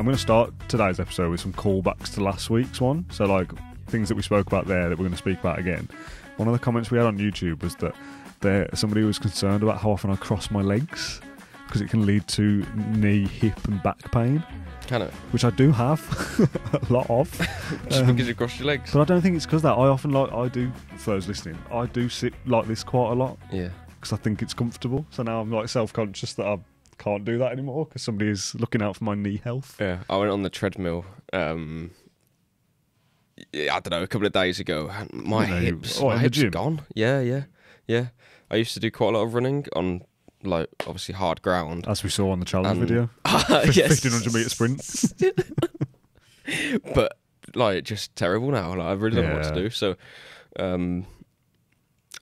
I'm going to start today's episode with some callbacks to last week's one. So, like, things that we spoke about there that we're going to speak about again. One of the comments we had on YouTube was that somebody was concerned about how often I cross my legs because it can lead to knee, hip and back pain. Can it? Which I do have a lot of. Just because you cross your legs? But I don't think it's because that. I often, for those listening, I do sit like this quite a lot. Yeah. Because I think it's comfortable. So now I'm like self-conscious that I can't do that anymore because somebody is looking out for my knee health. Yeah, I went on the treadmill, I don't know, a couple of days ago. My hips are gone. Yeah. I used to do quite a lot of running on, like, obviously hard ground. As we saw on the challenge video. Yes. 1500 metre sprint. But, like, just terrible now. Like, I really don't know what to do. So, I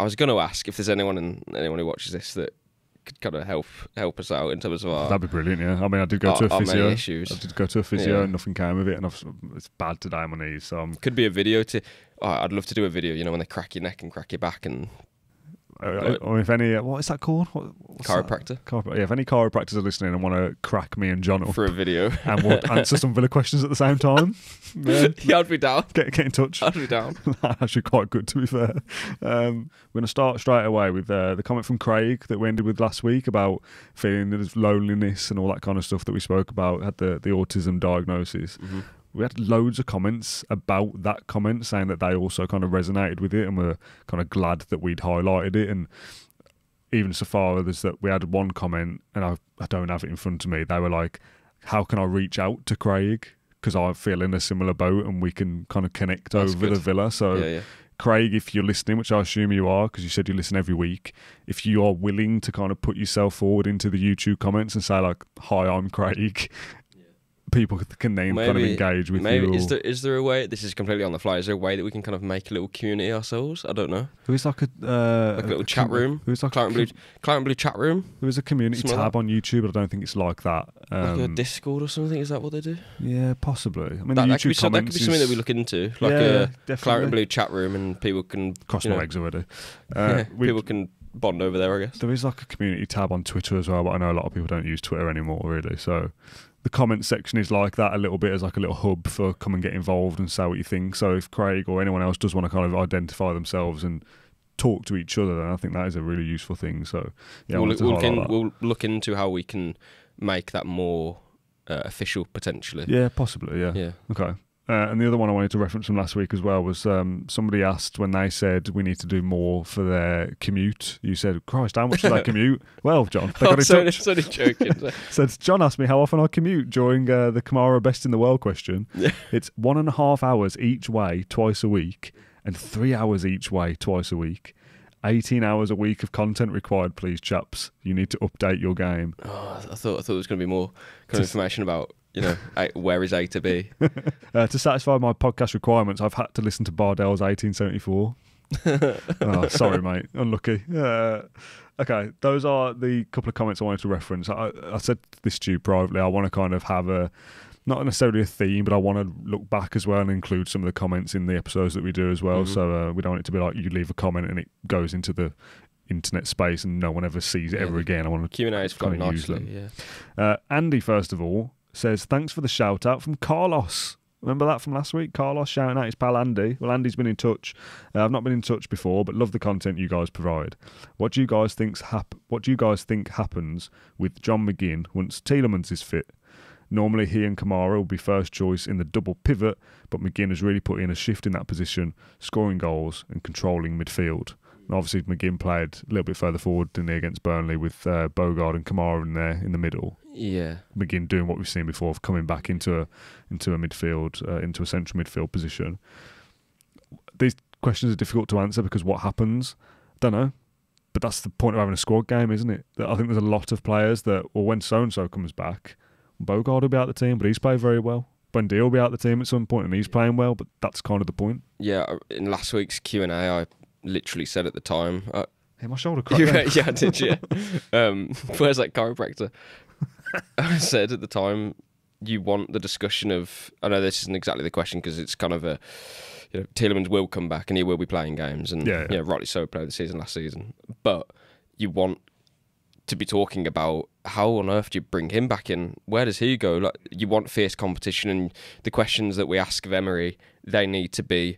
was going to ask if there's anyone who watches this that could kind of help us out in terms of our... That'd be brilliant, yeah. I mean, I did go to a physio. Issues. I did go to a physio and nothing came of it, and it's bad today on my knees. So could be a video to... I'd love to do a video, you know, when they crack your neck and crack your back and... or if any... what is that called? What's chiropractor. That? Yeah, if any chiropractors are listening and want to crack me and John up... For a video. And want to answer some Villa questions at the same time... Yeah, I'd be down. Get in touch. I'd be down. Actually quite good, to be fair. We're going to start straight away with the comment from Craig that we ended with last week about feeling there's loneliness and all that kind of stuff that we spoke about, had the autism diagnosis. Mm-hmm. We had loads of comments about that comment saying that they also kind of resonated with it and were kind of glad that we'd highlighted it. And even so far as that we had one comment, and I don't have it in front of me, they were like, how can I reach out to Craig? Because I feel in a similar boat and we can kind of connect That's over good. The Villa. So yeah. Craig, if you're listening, which I assume you are, because you said you listen every week, if you are willing to kind of put yourself forward into the YouTube comments and say like, hi, I'm Craig, people can then kind of engage with you. Is there a way, this is completely on the fly, is there a way that we can kind of make a little community ourselves? I don't know. There is like a little chat room. There is like Claret Blue chat room. There is a community tab on YouTube, but I don't think it's like that. Like a Discord or something, is that what they do? Yeah, possibly. I mean, that could be something that we look into, like a Claret Blue chat room, and people can... Cross my legs already. People can bond over there, I guess. There is like a community tab on Twitter as well, but I know a lot of people don't use Twitter anymore, really, so... The comment section is like that a little bit as like a little hub for come and get involved and say what you think. So if Craig or anyone else does want to kind of identify themselves and talk to each other, then I think that is a really useful thing. So yeah, we'll look into how we can make that more official potentially. Yeah, possibly. Yeah. Okay. And the other one I wanted to reference from last week as well was somebody asked when they said we need to do more for their commute. You said, Christ, how much do they commute? Well, John, they got in touch. I'm only joking. Said, John asked me how often I commute during the Kamara Best in the World question. Yeah. It's 1.5 hours each way twice a week and 3 hours each way twice a week. 18 hours a week of content required, please, chaps. You need to update your game. Oh, I thought there was going to be more kind of information about... You know, where is A to B? To satisfy my podcast requirements, I've had to listen to Bardell's 1874. Oh, sorry, mate. Unlucky. Okay, those are the couple of comments I wanted to reference. I said this to you privately. I want to kind of have not necessarily a theme, but I want to look back as well and include some of the comments in the episodes that we do as well. Mm-hmm. So we don't want it to be like you leave a comment and it goes into the internet space and no one ever sees it ever again. I want to Q&A is kind of use them. Yeah. Andy, first of all, says, thanks for the shout out from Carlos. Remember that from last week? Carlos shouting out his pal Andy. Well, Andy's been in touch. I've not been in touch before, but love the content you guys provide. What do you guys think happens with John McGinn once Tielemans is fit? Normally he and Kamara will be first choice in the double pivot, but McGinn has really put in a shift in that position, scoring goals and controlling midfield. And obviously McGinn played a little bit further forward, didn't he, against Burnley with Bogarde and Kamara in there in the middle. Yeah, McGinn doing what we've seen before of coming back into a midfield, into a central midfield position. These questions are difficult to answer because what happens, don't know. But that's the point of having a squad game, isn't it? I think there's a lot of players that, well, when so-and-so comes back, Bogarde will be out of the team, but he's played very well. Bundy will be out of the team at some point and he's playing well, but that's kind of the point. Yeah, in last week's Q&A, I literally said at the time... Hey, my shoulder cracked. Yeah, did you? Where's that chiropractor? I said at the time, you want the discussion of... I know this isn't exactly the question because it's kind of a... You know, Tielemans will come back and he will be playing games. And rightly so, played the season last season. But you want to be talking about how on earth do you bring him back in? Where does he go? Like, you want fierce competition, and the questions that we ask of Emery, they need to be,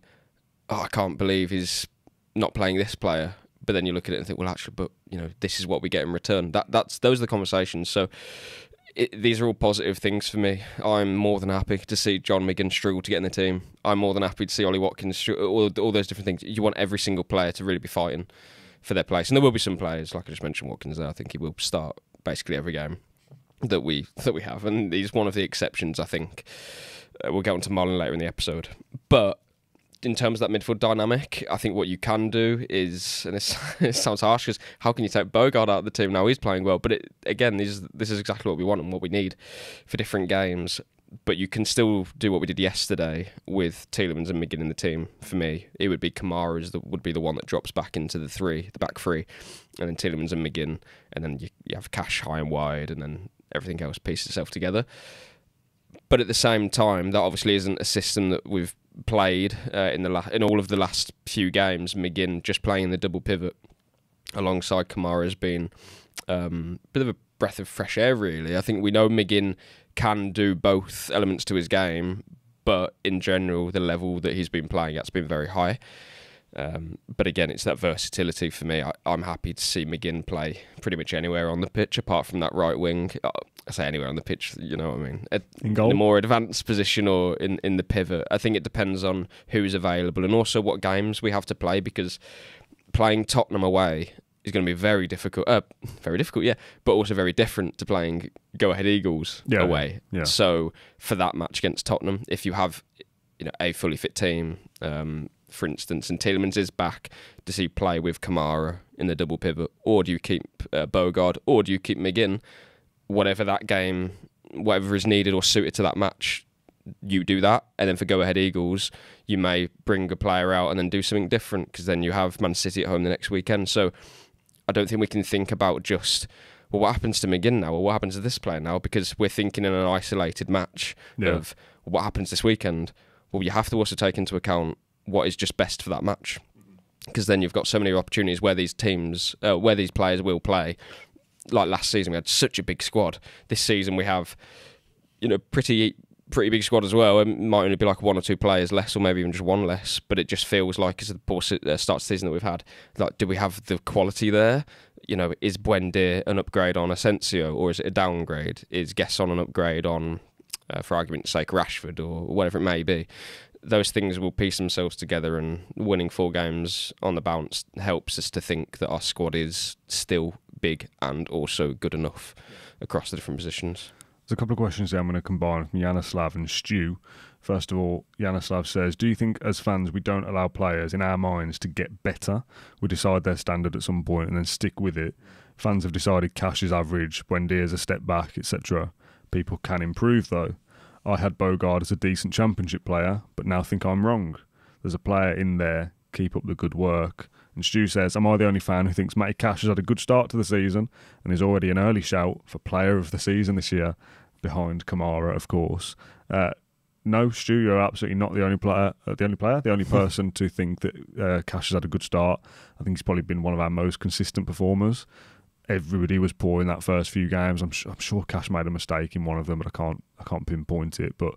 I can't believe he's not playing this player. But then you look at it and think, well, actually, but this is what we get in return. Those are the conversations. So these are all positive things for me. I'm more than happy to see John McGinn struggle to get in the team. I'm more than happy to see Ollie Watkins struggle, all those different things. You want every single player to really be fighting for their place, and there will be some players, like I just mentioned, Watkins there. I think he will start basically every game that we have, and he's one of the exceptions. I think we'll get on to Malen later in the episode, but in terms of that midfield dynamic, I think what you can do is, and it sounds harsh, because how can you take Bogarde out of the team now? He's playing well, but this is exactly what we want and what we need for different games. But you can still do what we did yesterday with Tielemans and McGinn in the team. For me, it would be Kamara would be the one that drops back into the back three, and then Tielemans and McGinn, and then you have Cash high and wide, and then everything else pieces itself together. But at the same time, that obviously isn't a system that we've played in all of the last few games. McGinn just playing the double pivot alongside Kamara has been a bit of a breath of fresh air, really. I think we know McGinn can do both elements to his game, but in general, the level that he's been playing at's been very high. But again, it's that versatility for me. I'm happy to see McGinn play pretty much anywhere on the pitch, apart from that right wing. I say anywhere on the pitch, you know what I mean? In goal? In a more advanced position or in the pivot. I think it depends on who's available and also what games we have to play, because playing Tottenham away is going to be very difficult, but also very different to playing Go Ahead Eagles away. Yeah. So for that match against Tottenham, if you have a fully fit team, for instance, and Tielemans is back, does he play with Kamara in the double pivot, or do you keep Bogarde, or do you keep McGinn? Whatever that game, whatever is needed or suited to that match, you do that. And then for Go Ahead Eagles, you may bring a player out and then do something different, because then you have Man City at home the next weekend. So I don't think we can think about just, well, what happens to McGinn now, or what happens to this player now, because we're thinking in an isolated match of what happens this weekend. Well, you have to also take into account what is just best for that match, because then you've got so many opportunities where these teams, where these players will play. Like last season, we had such a big squad. This season, we have, pretty big squad as well. It might only be like one or two players less, or maybe even just one less. But it just feels like, as the poor start of the season that we've had, like, do we have the quality there? Is Buendia an upgrade on Asensio, or is it a downgrade? Is Gesson an upgrade on, for argument's sake, Rashford, or whatever it may be? Those things will piece themselves together, and winning 4 games on the bounce helps us to think that our squad is still big and also good enough across the different positions. There's a couple of questions there I'm going to combine from Yanislav and Stu. First of all, Yanislav says, do you think as fans we don't allow players in our minds to get better? We decide their standard at some point and then stick with it. Fans have decided Cash is average, Buendia's a step back, etc. People can improve though. I had Bogarde as a decent championship player, but now think I'm wrong. There's a player in there, keep up the good work. And Stu says, am I the only fan who thinks Matty Cash has had a good start to the season and is already an early shout for player of the season this year, behind Kamara, of course? No, Stu, you're absolutely not the only person to think that Cash has had a good start. I think he's probably been one of our most consistent performers. Everybody was poor in that first few games. I'm sure Cash made a mistake in one of them, but I can't pinpoint it. But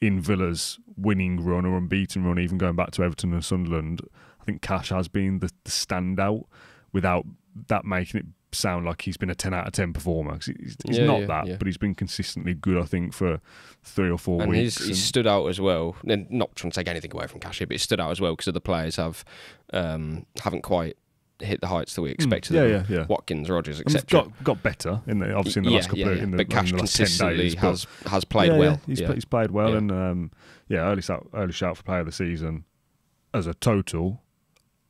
in Villa's winning run or unbeaten run, even going back to Everton and Sunderland, I think Cash has been the standout, without that making it sound like he's been a 10 out of 10 performer. He's not that, but he's been consistently good, I think, for 3 or 4 weeks. He's stood out as well. And not trying to take anything away from Cash here, but he stood out as well because other players haven't quite hit the heights that we expected. Yeah. Watkins, Rodgers, etc. Got better obviously in the last couple of but Cash consistently 10 days, has played well. He's played well, and early shout for player of the season. As a total,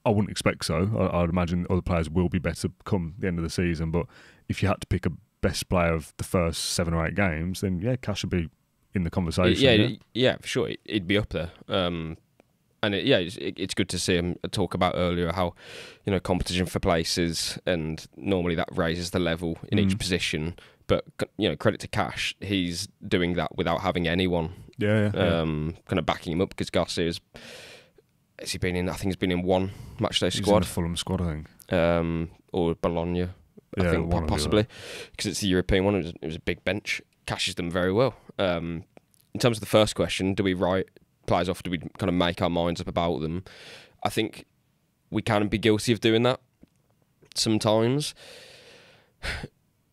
I wouldn't expect so. I'd imagine other players will be better come the end of the season. But if you had to pick a best player of the first 7 or 8 games, then Cash would be in the conversation. Yeah, for sure, he'd be up there. And it's good to see him talk about earlier how, competition for places, and normally that raises the level in each position. But credit to Cash, he's doing that without having anyone. Kind of backing him up, because Garcia's. I think he's been in one matchday squad. He's in the Fulham squad, I think. Or Bologna. I think possibly because it's the European one. It was a big bench. Cashes them very well. In terms of the first question, do we write players off? Do we kind of make our minds up about them? I think we can be guilty of doing that sometimes.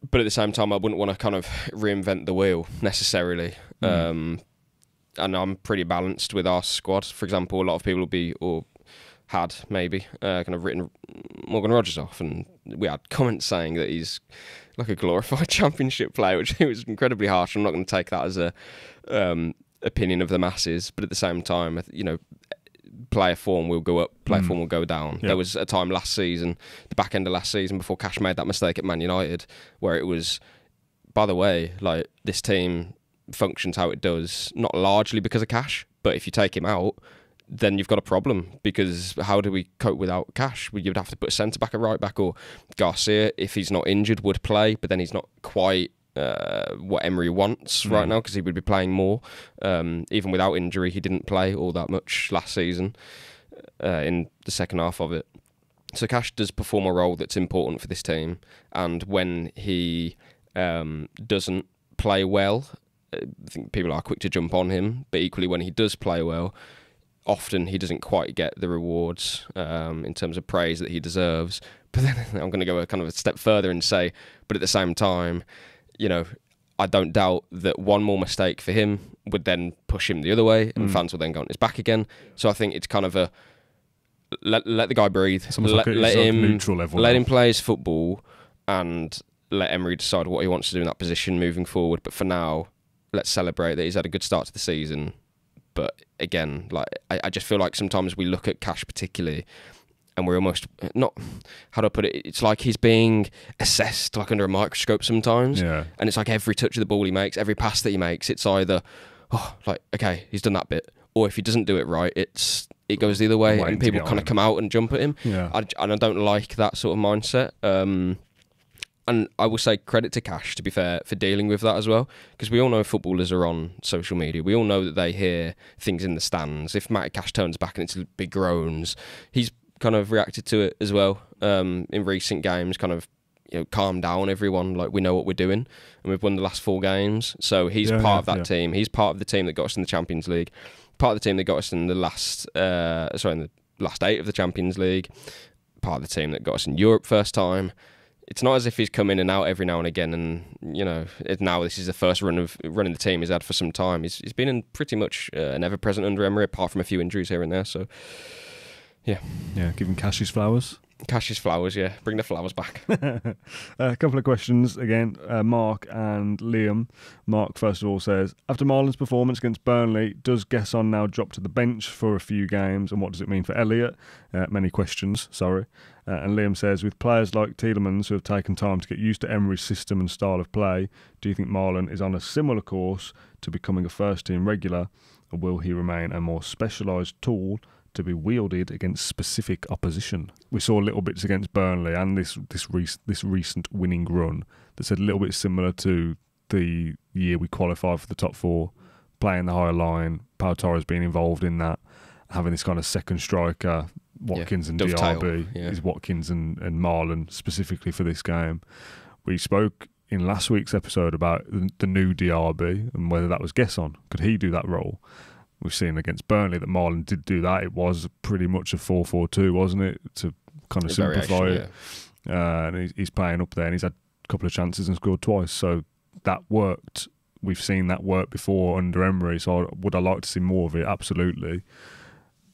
But at the same time, I wouldn't want to kind of reinvent the wheel necessarily. And I'm pretty balanced with our squad. For example, a lot of people will be, or had maybe, kind of written Morgan Rogers off. And we had comments saying that he's like a glorified championship player, which was incredibly harsh. I'm not going to take that as a opinion of the masses. But at the same time, you know, player form will go up, player form will go down. There was a time last season, the back end of last season, before Cash made that mistake at Man United, where it was, by the way, like, this team functions how it does, not largely because of Cash, but if you take him out, then you've got a problem, because how do we cope without Cash? You'd have to put a centre-back, a right-back, or Garcia, if he's not injured, would play, but then he's not quite what Emery wants right now, because he would be playing more. Even without injury, he didn't play all that much last season in the second half of it. So Cash does perform a role that's important for this team, and when he doesn't play well, I think people are quick to jump on him, but equally when he does play well, often he doesn't quite get the rewards in terms of praise that he deserves. But then I'm going to go a step further and say, but at the same time, you know, I don't doubt that one more mistake for him would then push him the other way, and fans will then go on his back again. So I think it's kind of a let the guy breathe, let him play his football, and let Emery decide what he wants to do in that position moving forward. But for now, let's celebrate that he's had a good start to the season. But again, like, I just feel like sometimes we look at Cash particularly, and we're almost not, how do I put it? It's like he's being assessed like under a microscope sometimes. Yeah. And it's like every touch of the ball he makes, every pass that he makes, it's either, okay, he's done that bit, or if he doesn't do it right, it goes the other way, and people kind of come out and jump at him. Yeah. And I don't like that sort of mindset. And I will say credit to Cash, to be fair, for dealing with that as well, because we all know footballers are on social media. We all know that they hear things in the stands. If Matty Cash turns back and it's big groans, he's kind of reacted to it as well in recent games, kind of, you know, calm down everyone, like, we know what we're doing, and we've won the last 4 games. So he's part of that team. He's part of the team that got us in the Champions League, part of the team that got us in the last 8 of the Champions League, part of the team that got us in Europe first time. It's not as if he's come in and out every now and again, and, you know, now this is the first run of running the team he's had for some time. He's been in pretty much an ever-present under Emery, apart from a few injuries here and there. So, yeah, give him Cash his flowers. Cash his flowers, yeah. Bring the flowers back. A couple of questions again. Mark and Liam. Mark, first of all, says, after Malen's performance against Burnley, does Gesson now drop to the bench for a few games, and what does it mean for Elliott? Many questions, sorry. And Liam says, with players like Tielemans who have taken time to get used to Emery's system and style of play, do you think Malen is on a similar course to becoming a first-team regular, or will he remain a more specialised tool to be wielded against specific opposition? We saw little bits against Burnley and this recent winning run that's a little bit similar to the year we qualified for the top 4, playing the higher line, Pau Torres being involved in that, having this kind of second striker, Watkins and DRB, is Watkins and Malen specifically for this game. We spoke in last week's episode about the new DRB and whether that was Gesson. Could he do that role? We've seen against Burnley that Malen did do that. It was pretty much a 4-4-2, wasn't it, to kind of simplify it. Yeah. And he's playing up there, and he's had a couple of chances and scored twice. So that worked. We've seen that work before under Emery. So would I like to see more of it? Absolutely.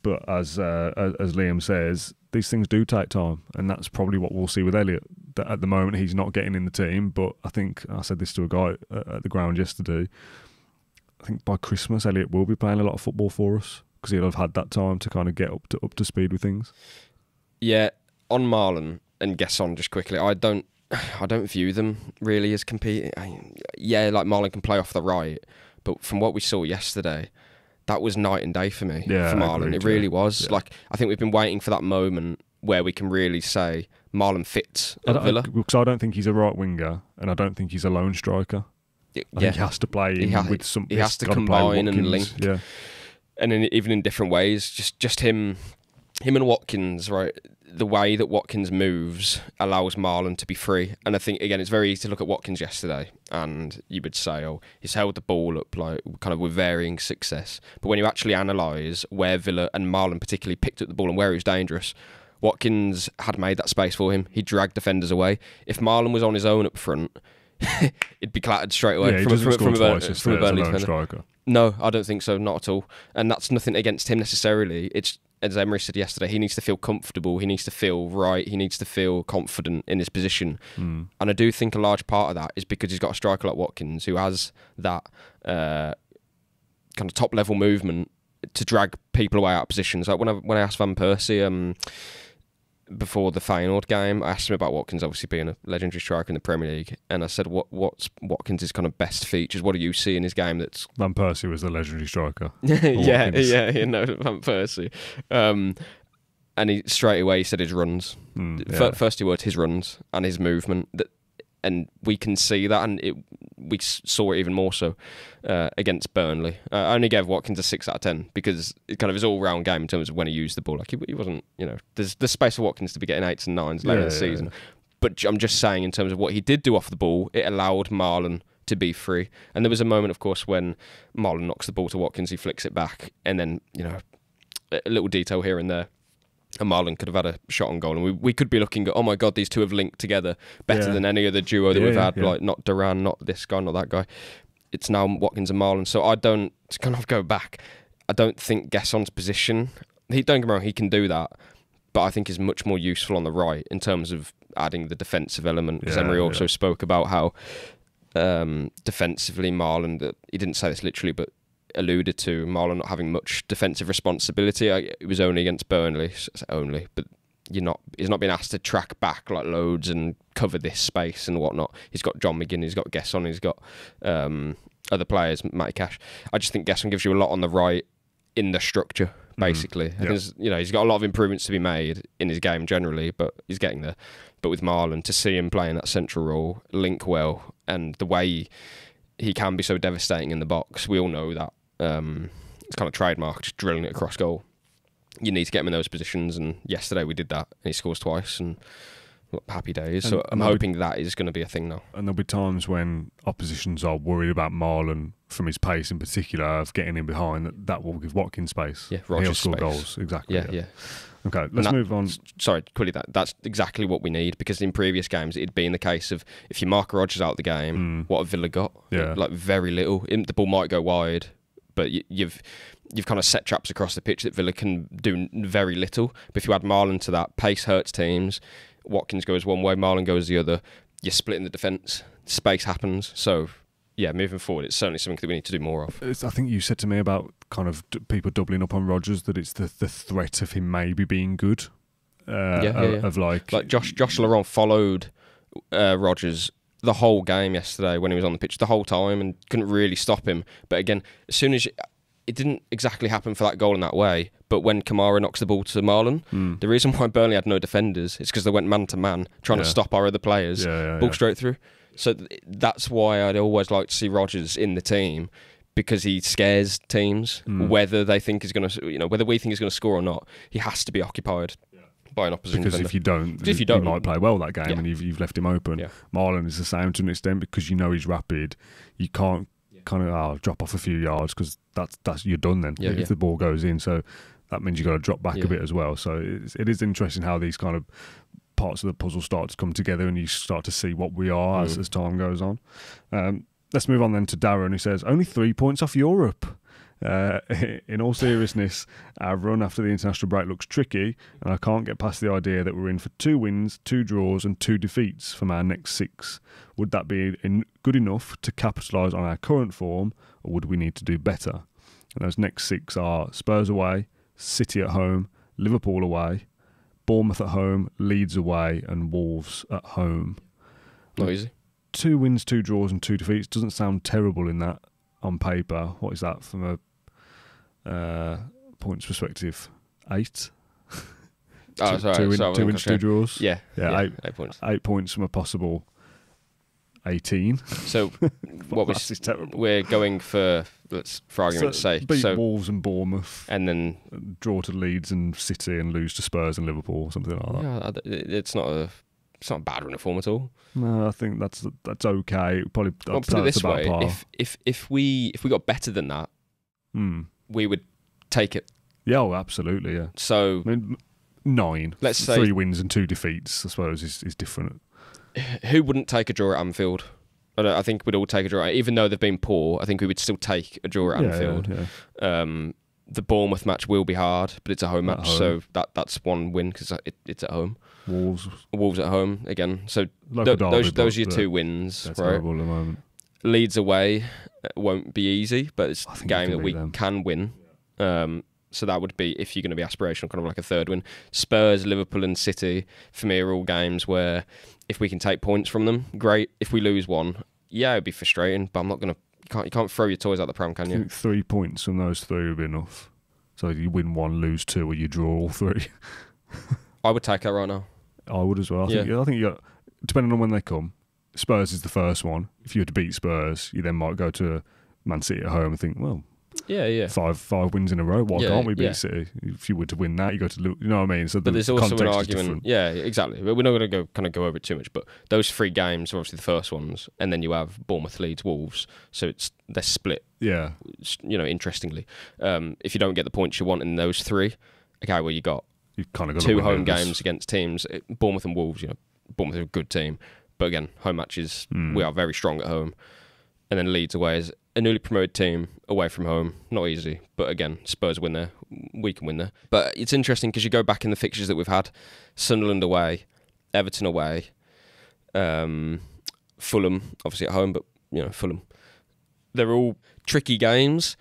But as Liam says, these things do take time, and that's probably what we'll see with Elliott. That at the moment he's not getting in the team, but I think I said this to a guy at the ground yesterday. I think by Christmas, Elliott will be playing a lot of football for us because he'll have had that time to kind of get up to speed with things. Yeah, on Malen and Gesson, just quickly, I don't view them really as competing. Like Malen can play off the right, but from what we saw yesterday, that was night and day for me. For Malen, it really was. Yeah. Like, I think we've been waiting for that moment where we can really say Malen fits at Villa. Because I don't think he's a right winger, and I don't think he's a lone striker. I think he has to play with some. He has to combine and link, and even in different ways. Just him him and Watkins, right? The way that Watkins moves allows Malen to be free. And I think, again, it's very easy to look at Watkins yesterday and you would say, oh, he's held the ball up like kind of with varying success. But when you actually analyse where Villa and Malen particularly picked up the ball and where he was dangerous, Watkins had made that space for him. He dragged defenders away. If Malen was on his own up front, it'd be clattered straight away Yeah, from a Burnley defender. Striker. No, I don't think so, not at all. And that's nothing against him necessarily. It's, as Emery said yesterday, he needs to feel comfortable, he needs to feel right, he needs to feel confident in his position. And I do think a large part of that is because he's got a striker like Watkins who has that kind of top-level movement to drag people away out of positions. Like when I asked Van Persie before the Feyenoord game, I asked him about Watkins obviously being a legendary striker in the Premier League, and I said, what's Watkins' kind of best features? What do you see in his game that's... Van Persie was the legendary striker. yeah, Van Persie. And he straight away he said his runs. First two words, his runs and his movement. And we can see that, and we saw it even more so against Burnley. I only gave Watkins a 6 out of 10 because it kind of his all-round game in terms of when he used the ball. Like he wasn't, there's space for Watkins to be getting 8s and 9s later in the season. Yeah. But I'm just saying, in terms of what he did do off the ball, it allowed Malen to be free. And there was a moment, of course, when Malen knocks the ball to Watkins, he flicks it back, and then a little detail here and there. And Malen could have had a shot on goal, and we could be looking at, oh my God, these two have linked together better than any other duo that we've had. Like not Duran, not this guy, not that guy. It's now Watkins and Malen. So I don't, to kind of go back, I don't think Gesson's position, don't get me wrong, he can do that, but I think is much more useful on the right in terms of adding the defensive element. Because Emery also spoke about how defensively Malen, he didn't say this literally, but alluded to Malen not having much defensive responsibility. It was only against Burnley, but he's not being asked to track back like loads and cover this space and whatnot. He's got John McGinn, he's got Gesson, he's got other players, Matty Cash. I just think Gesson gives you a lot on the right in the structure, basically. I think he's got a lot of improvements to be made in his game generally, but he's getting there. But with Malen, to see him playing that central role, link well, and the way he can be so devastating in the box, we all know that. It's kind of trademark, just drilling it across goal. You need to get him in those positions, and yesterday we did that, and he scores twice, and happy days. So I'm hoping that is going to be a thing now. And there'll be times when oppositions are worried about Malen, from his pace in particular, of getting in behind, that will give Watkins space. Yeah, He'll score space. Goals, exactly. Yeah. Okay, let's move on. Sorry, quickly, that's exactly what we need, because in previous games it'd been the case of if you mark Rodgers out the game, what have Villa got? Yeah. Like very little. The ball might go wide, but you've kind of set traps across the pitch that Villa can do very little. But if you add Malen to that, pace hurts teams. Watkins goes one way, Malen goes the other. You're splitting the defence. Space happens. So, yeah, moving forward, it's certainly something that we need to do more of. I think you said to me about kind of people doubling up on Rodgers, that it's the threat of him maybe being good. Of like Josh Laurent followed Rodgers the whole game yesterday when he was on the pitch the whole time and couldn't really stop him. But again, as soon as it didn't exactly happen for that goal in that way, but when Kamara knocks the ball to Malen, the reason why Burnley had no defenders is because they went man to man trying to stop our other players. Ball straight through. So that's why I'd always like to see Rodgers in the team, because he scares teams, whether they think he's going to, whether we think he's going to score or not. He has to be occupied by an opposition because defender. if you don't, he might play well that game, and you've left him open. Yeah. Malen is the same to an extent, because he's rapid. You can't kind of drop off a few yards, because that's you're done then if the ball goes in. So that means you've got to drop back a bit as well. So it is interesting how these kind of parts of the puzzle start to come together, and you start to see what we are as time goes on. Let's move on then to Darren, who says, only 3 points off Europe. In all seriousness, our run after the international break looks tricky, and I can't get past the idea that we're in for 2 wins, 2 draws and 2 defeats from our next 6. Would that be good enough to capitalise on our current form, or would we need to do better? And those next 6 are Spurs away, City at home, Liverpool away, Bournemouth at home, Leeds away and Wolves at home. Not easy. 2 wins, 2 draws and 2 defeats doesn't sound terrible in that on paper. What is that from a points perspective? 8? Oh, sorry. 2 wins, 2 draws. Yeah, 8 points. 8 points from a possible 18. So what That is terrible. we're going for argument's sake. Beat So Wolves and Bournemouth, and then draw to Leeds and City, and lose to Spurs and Liverpool, or something like that. yeah, it's not a bad run of form at all. No, I think that's okay. Probably Well, that's, put it that's this about way: par. if we got better than that, we would take it. Yeah, oh, absolutely. Yeah. So I mean, 9. Let's say 3 wins and 2 defeats. I suppose is different. who wouldn't take a draw at Anfield? I think we'd all take a draw, even though they've been poor. I think we would still take a draw at Anfield. Yeah. The Bournemouth match will be hard, but it's a home match, so that's one win because it's at home. Wolves at home again. So those are your 2 wins, right? Terrible at the moment. Leeds away won't be easy, but it's a game that we can win. So that would be, if you're going to be aspirational, kind of like a 3rd win. Spurs, Liverpool and City, for me, are all games where if we can take points from them, great. If we lose one, yeah, it'd be frustrating, but I'm not going to... You can't throw your toys out the pram, can you? I think 3 points from those 3 would be enough. So you win 1, lose 2, or you draw all 3. I would take that right now. I would as well. I think you got, depending on when they come, Spurs is the first one. If you were to beat Spurs, you then might go to Man City at home and think, well... Yeah. 5 wins in a row. Why can't we beat City? If you were to win that, you go to, you know what I mean. So but there's also an argument. Yeah, exactly. But we're not going to go over it too much. But those 3 games are obviously the first ones, and then you have Bournemouth, Leeds, Wolves. So they're split. Yeah. Interestingly, if you don't get the points you want in those 3, okay, well you got kind of got 2 home games against teams. Bournemouth and Wolves. Bournemouth are a good team, but again, home matches we are very strong at home, and then Leeds away is a newly promoted team away from home. Not easy, but again, Spurs win there. We can win there. But it's interesting because you go back in the fixtures that we've had: Sunderland away, Everton away, Fulham obviously at home, but Fulham. They're all tricky games,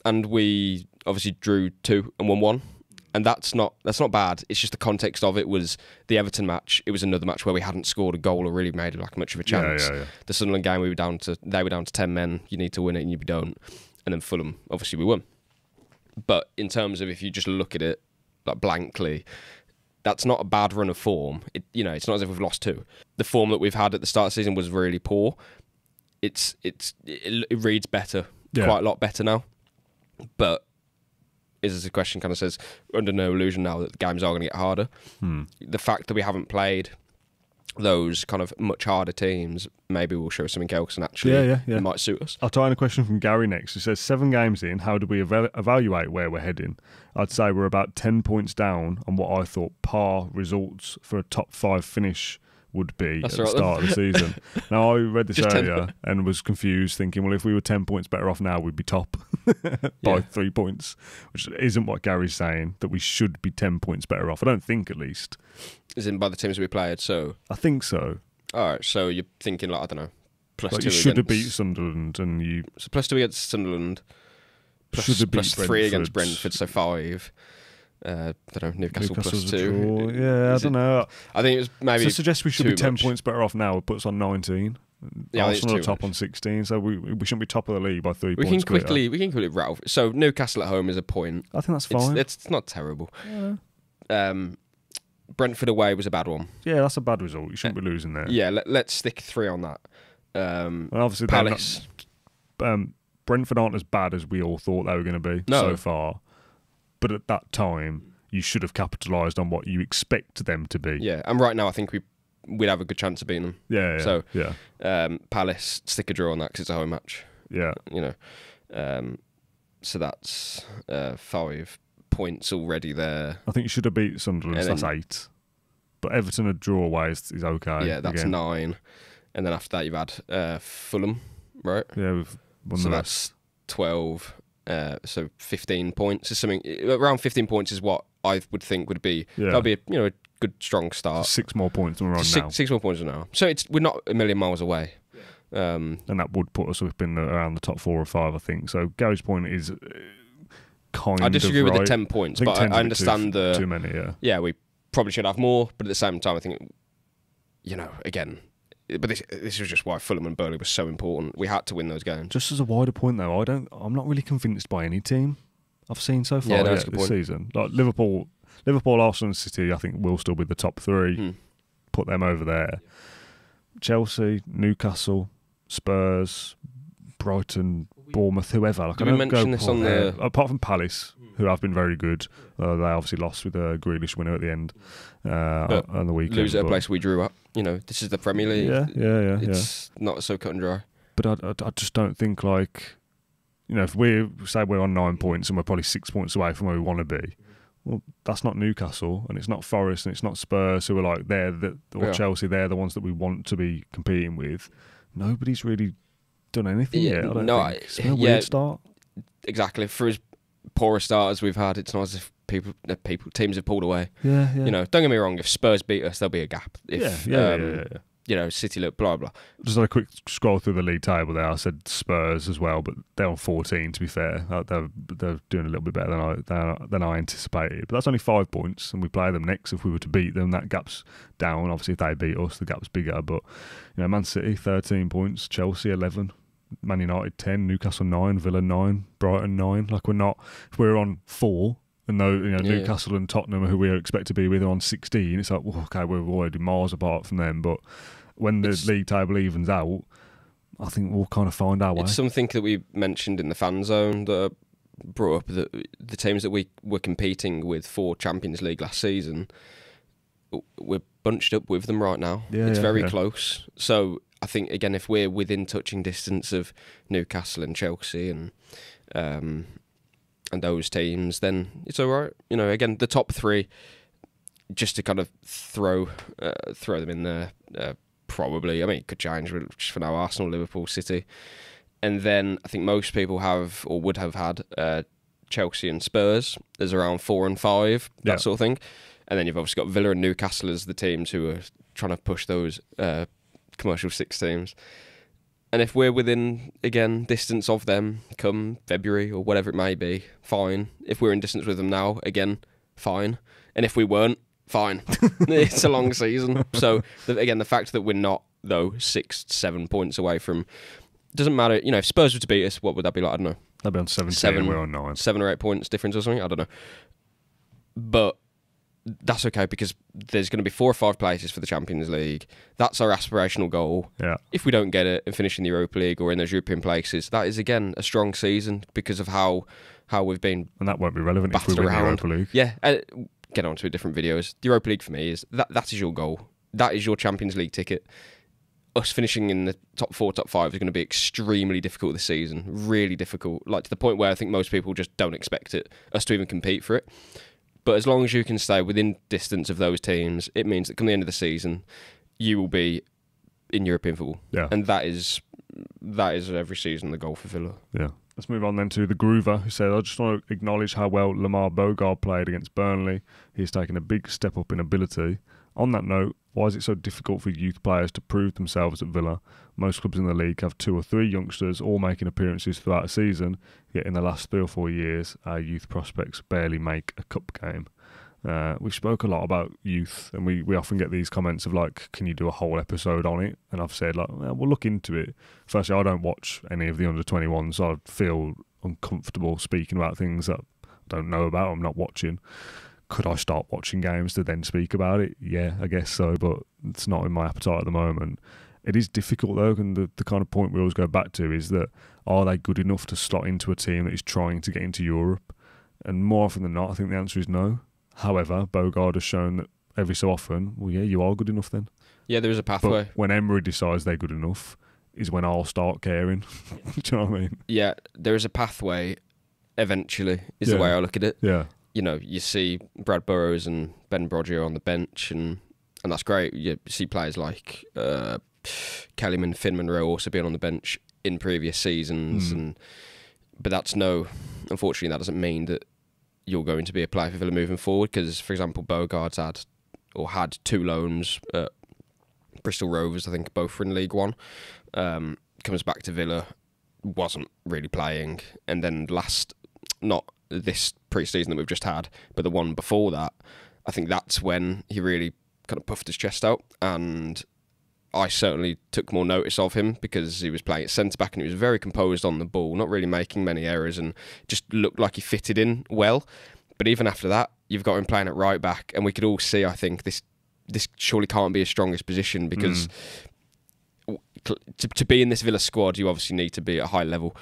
and we obviously drew 2 and won 1. And that's not bad. It's just the context of it was the Everton match. It was another match where we hadn't scored a goal or really made like much of a chance. Yeah. The Sunderland game, they were down to 10 men. You need to win it, and you don't. And then Fulham, obviously, we won. But in terms of if you just look at it like blankly, that's not a bad run of form. It's not as if we've lost 2. The form that we've had at the start of the season was really poor. It reads better, quite a lot better now. But is a question kind of says, under no illusion now that the games are going to get harder. The fact that we haven't played those kind of much harder teams maybe will show something else, and actually it might suit us. I'll try in a question from Gary next. He says, 7 games in, how do we evaluate where we're heading? I'd say we're about 10 points down on what I thought par results for a top 5 finish would be at the start of the season. Now, I read this earlier and was confused, thinking, well, if we were 10 points better off now, we'd be top by 3 points, which isn't what Gary's saying, that we should be 10 points better off. I don't think, at least. As in by the teams we played, so... I think so. All right, so you're thinking, like, I don't know, plus 2 you should have beat Sunderland, and you... So plus 2 against Sunderland, plus 3 against Brentford, so 5. I don't know, Newcastle plus 2. Yeah, I don't know. I think it was maybe. So suggest we should be 10 points better off now. It puts us on 19. Yeah, Arsenal are top on 16, so we shouldn't be top of the league by 3 points. We can quickly rattle. So Newcastle at home is a point. I think that's fine. It's not terrible. Yeah. Brentford away was a bad one. Yeah, that's a bad result. You shouldn't be losing there. Yeah, let's stick 3 on that. And obviously, Palace. Brentford aren't as bad as we all thought they were going to be so far. But at that time, you should have capitalised on what you expect them to be. Yeah, and right now I think we'd have a good chance of beating them. Yeah. So, Palace, stick a draw on that because it's a home match. Yeah. So that's 5 points already there. I think you should have beat Sunderland, so that's 8. But Everton a draw away is okay. Yeah, that's 9. And then after that you've had Fulham, right? Yeah, we've won the rest. That's 12. So 15 points is something around 15 points is what I would think would be that'll be a good strong start. 6 more points than we're on now. 6 more points than now. So we're not a million miles away. And that would put us up in around the top 4 or 5, I think. So Gary's point is kind of I disagree with right. the 10 points, but I understand too many. Yeah, we probably should have more, but at the same time, I think again. But this was just why Fulham and Burnley were so important. We had to win those games. Just as a wider point, though, I'm not really convinced by any team I've seen so far this season. Like Liverpool, Arsenal, and City, I think will still be the top 3. Put them over there. Chelsea, Newcastle, Spurs, Brighton, Bournemouth, whoever. Like, Did we mention this on the... Apart from Palace, who have been very good. They obviously lost with a Grealish winner at the end on the weekend. Lose at a place we drew up. You know, this is the Premier League. Yeah. It's not so cut and dry. But I just don't think, like, you know, if we say we're on 9 points and we're probably 6 points away from where we want to be, well, that's not Newcastle, and it's not Forest, and it's not Spurs, who are like Chelsea. They're the ones that we want to be competing with. Nobody's really done anything yet. I don't think. It's been a weird start. Exactly. For as poor a start as we've had, it's not as if teams have pulled away. Yeah. You know, don't get me wrong. If Spurs beat us, there'll be a gap. If, yeah. You know, City look blah blah. Just had a quick scroll through the league table there. I said Spurs as well, but they're on 14. To be fair, they're doing a little bit better than I anticipated. But that's only 5 points, and we play them next. If we were to beat them, that gap's down. Obviously, if they beat us, the gap's bigger. But you know, Man City 13 points, Chelsea 11, Man United 10, Newcastle 9, Villa 9, Brighton 9. Like, if we're on 4. And though, you know, Newcastle and Tottenham, who we expect to be with, are on 16, it's like, well, okay, we're already miles apart from them. But when the league table evens out, I think we'll kind of find our way. It's something that we mentioned in the fan zone that brought up that the teams that we were competing with for Champions League last season, we're bunched up with them right now. It's very close. So I think, again, if we're within touching distance of Newcastle and Chelsea and those teams, then it's all right. You know, again, the top 3, just to kind of throw them in there, probably. I mean, it could change just for now. Arsenal, Liverpool, City. And then I think most people have or would have had Chelsea and Spurs as around 4 and 5, that sort of thing. And then you've obviously got Villa and Newcastle as the teams who are trying to push those commercial 6 teams. And if we're within, again, distance of them come February or whatever it may be, fine. If we're in distance with them now, again, fine. And if we weren't, fine. It's a long season. So, again, the fact that we're not, though, 6, 7 points away from... Doesn't matter. You know, if Spurs were to beat us, what would that be like? I don't know. That'd be on 17 and we're on 9. 7 or 8 points difference or something? I don't know. But... that's okay, because there's going to be 4 or 5 places for the Champions League. That's our aspirational goal. Yeah. If we don't get it and finish in the Europa League or in those European places, that is, again, a strong season because of how we've been. And that won't be relevant if we win the Europa League. Yeah. Get on to different videos. The Europa League for me is that is your goal. That is your Champions League ticket. Us finishing in the top 4, top 5 is going to be extremely difficult this season. Really difficult. Like, to the point where I think most people just don't expect us to even compete for it. But as long as you can stay within distance of those teams, it means that come the end of the season, you will be in European football. Yeah. And that is every season the goal for Villa. Yeah. Let's move on then to the Groover, who said, I just want to acknowledge how well Lamar Bogarde played against Burnley. He's taken a big step up in ability. On that note, why is it so difficult for youth players to prove themselves at Villa? Most clubs in the league have 2 or 3 youngsters all making appearances throughout a season, yet in the last 3 or 4 years, our youth prospects barely make a cup game. We spoke a lot about youth, and we often get these comments of like, can you do a whole episode on it? And I've said, like, well, we'll look into it. Firstly, I don't watch any of the under-21s, so I feel uncomfortable speaking about things that I don't know about, I'm not watching. Could I start watching games to then speak about it? Yeah, I guess so, but it's not in my appetite at the moment. It is difficult though, and the kind of point we always go back to is that, are they good enough to slot into a team that is trying to get into Europe? And more often than not, I think the answer is no. However, Bogarde has shown that every so often, well, yeah, you are good enough then. Yeah, there is a pathway. But when Emery decides they're good enough is when I'll start caring. Do you know what I mean? Yeah, there is a pathway eventually, is the way I look at it. Yeah. You know, you see Brad Burrows and Ben Brodger on the bench, and that's great. You see players like Kellyman, Finn Monroe also being on the bench in previous seasons, but unfortunately, that doesn't mean that you're going to be a player for Villa moving forward. Because, for example, Bogarde's had 2 loans at Bristol Rovers, I think both were in League One. Comes back to Villa, wasn't really playing, and then not this pre-season that we've just had, but the one before that, I think that's when he really kind of puffed his chest out, and I certainly took more notice of him because he was playing at centre-back and he was very composed on the ball, not really making many errors, and just looked like he fitted in well. But even after that, you've got him playing at right-back, and we could all see, I think, this surely can't be his strongest position because to be in this Villa squad, you obviously need to be at a high level.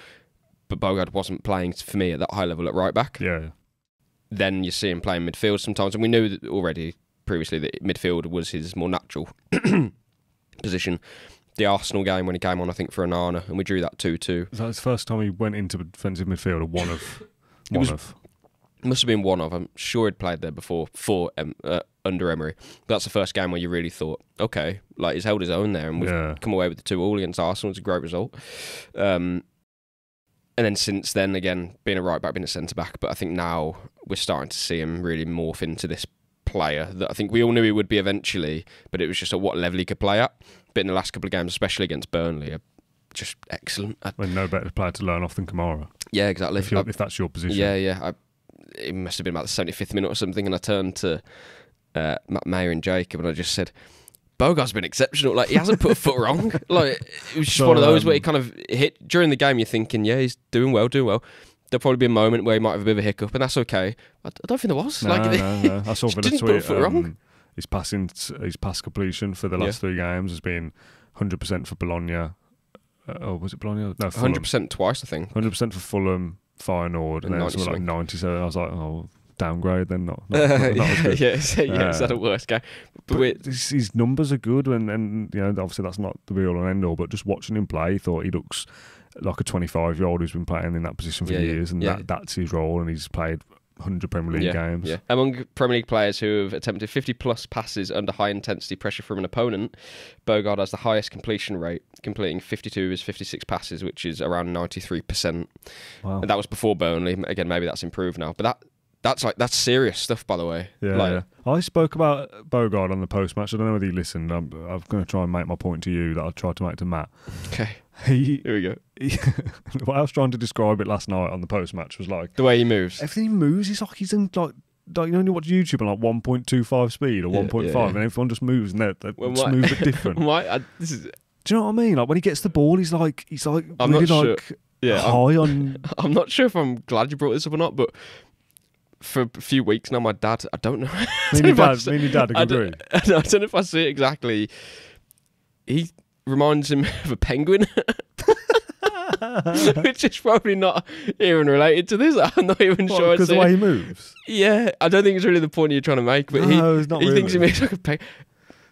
But Bogarde wasn't playing for me at that high level at right back. Yeah. Then you see him playing midfield sometimes, and we knew that already previously that midfield was his more natural position. The Arsenal game when he came on, I think, for Onana, and we drew that 2-2. Is that his first time he went into defensive midfield, or one of? It must have been one of. I'm sure he'd played there before under Emery. But that's the first game where you really thought, okay, like he's held his own there, and we've come away with the 2-2 against Arsenal. It's a great result. And then since then, again, being a right back, being a centre back. But I think now we're starting to see him really morph into this player that I think we all knew he would be eventually, but it was just at what level he could play at. But in the last couple of games, especially against Burnley, just excellent. No better player to learn off than Kamara. Yeah, exactly. If that's your position. Yeah. It must have been about the 75th minute or something, and I turned to Matt Mayer and Jacob, and I just said, Bogarde's been exceptional. Like, he hasn't put a foot wrong. Like, it was just one of those where he kind of hit during the game. You're thinking, yeah, he's doing well. There'll probably be a moment where he might have a bit of a hiccup, and that's okay. I don't think there was. No. I saw Villa tweet. His pass completion for the last 3 games has been 100% for Bologna. Was it Bologna? No, Fulham. 100% twice, I think. 100% for Fulham, Feyenoord, and then it was like 97. I was like, downgrade then, not as good. Is that a worse game? But his numbers are good, and obviously that's not the be all and end all. But just watching him play, he thought he looks like a 25-year-old who's been playing in that position for years, and that's his role, and he's played 100 Premier League games. Yeah. Among Premier League players who have attempted 50-plus passes under high-intensity pressure from an opponent, Bogarde has the highest completion rate, completing 52 of his 56 passes, which is around 93%. Wow. And that was before Burnley. Again, maybe that's improved now. But that's serious stuff, by the way. Yeah. I spoke about Bogarde on the post-match. I don't know whether you listened. I'm going to try and make my point to you that I tried to make to Matt. Okay. Here we go. What I was trying to describe it last night on the post-match was like... the way he moves. Everything he moves, he's like he's in like you only watch YouTube on like 1.25 speed or 1.5 and everyone just moves and they're just move but different. Do you know what I mean? Like when he gets the ball, he's like I'm really not like sure. Yeah, high on... I'm not sure if I'm glad you brought this up or not, but for a few weeks now, my dad, I don't know. Me and your dad agree. I don't know if I see it exactly. He reminds him of a penguin. Which is probably not even related to this. I'm not even sure. Because the way he moves? Yeah, I don't think it's really the point you're trying to make, but he thinks he makes like a penguin.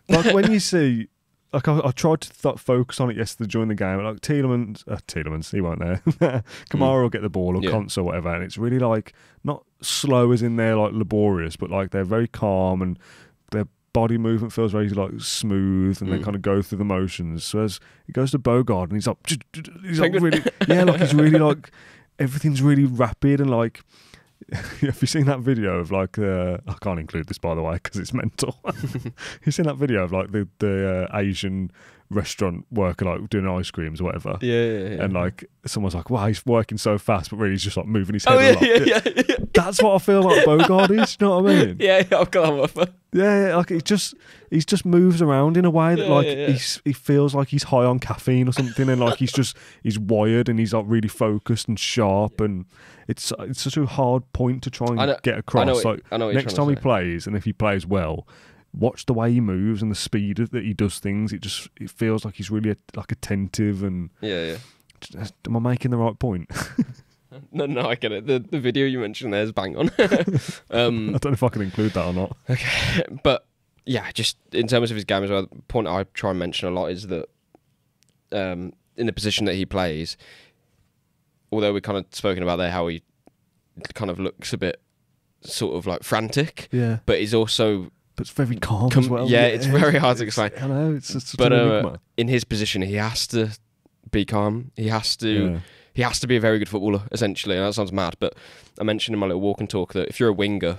Like when you see... Like I tried to focus on it yesterday during the game. Like Tielemans, he weren't there. Kamara will get the ball or Konsa or whatever, and it's really like not slow as in they're like laborious, but like they're very calm and their body movement feels very like smooth, and they kind of go through the motions. So as he goes to Bogarde and he's like really like he's really like everything's really rapid and like. Have you seen that video of like I can't include this by the way because it's mental. You've seen that video of like the Asian restaurant worker like doing ice creams or whatever. Yeah. And like someone's like, wow, he's working so fast, but really he's just like moving his head a lot. Yeah. That's what I feel like Bogarde is. You know what I mean? Yeah, I've got that. Yeah, like he just moves around in a way that he feels like he's high on caffeine or something, and like he's wired and he's like really focused and sharp, and it's such a hard point to try and get across. Next time he plays, and if he plays well, watch the way he moves and the speed that he does things. It feels like he's really like attentive and Am I making the right point? No, I get it. The video you mentioned there is bang on. I don't know if I can include that or not. Okay, but yeah, just in terms of his game as well, the point I try and mention a lot is that in the position that he plays, although we've kind of spoken about there how he kind of looks a bit sort of like frantic, but he's also... But it's very calm as well. Yeah, it's very hard to explain. I know, it's just such an enigma. In his position, he has to be calm. He has to... He has to be a very good footballer, essentially. And that sounds mad, but I mentioned in my little walk and talk that if you're a winger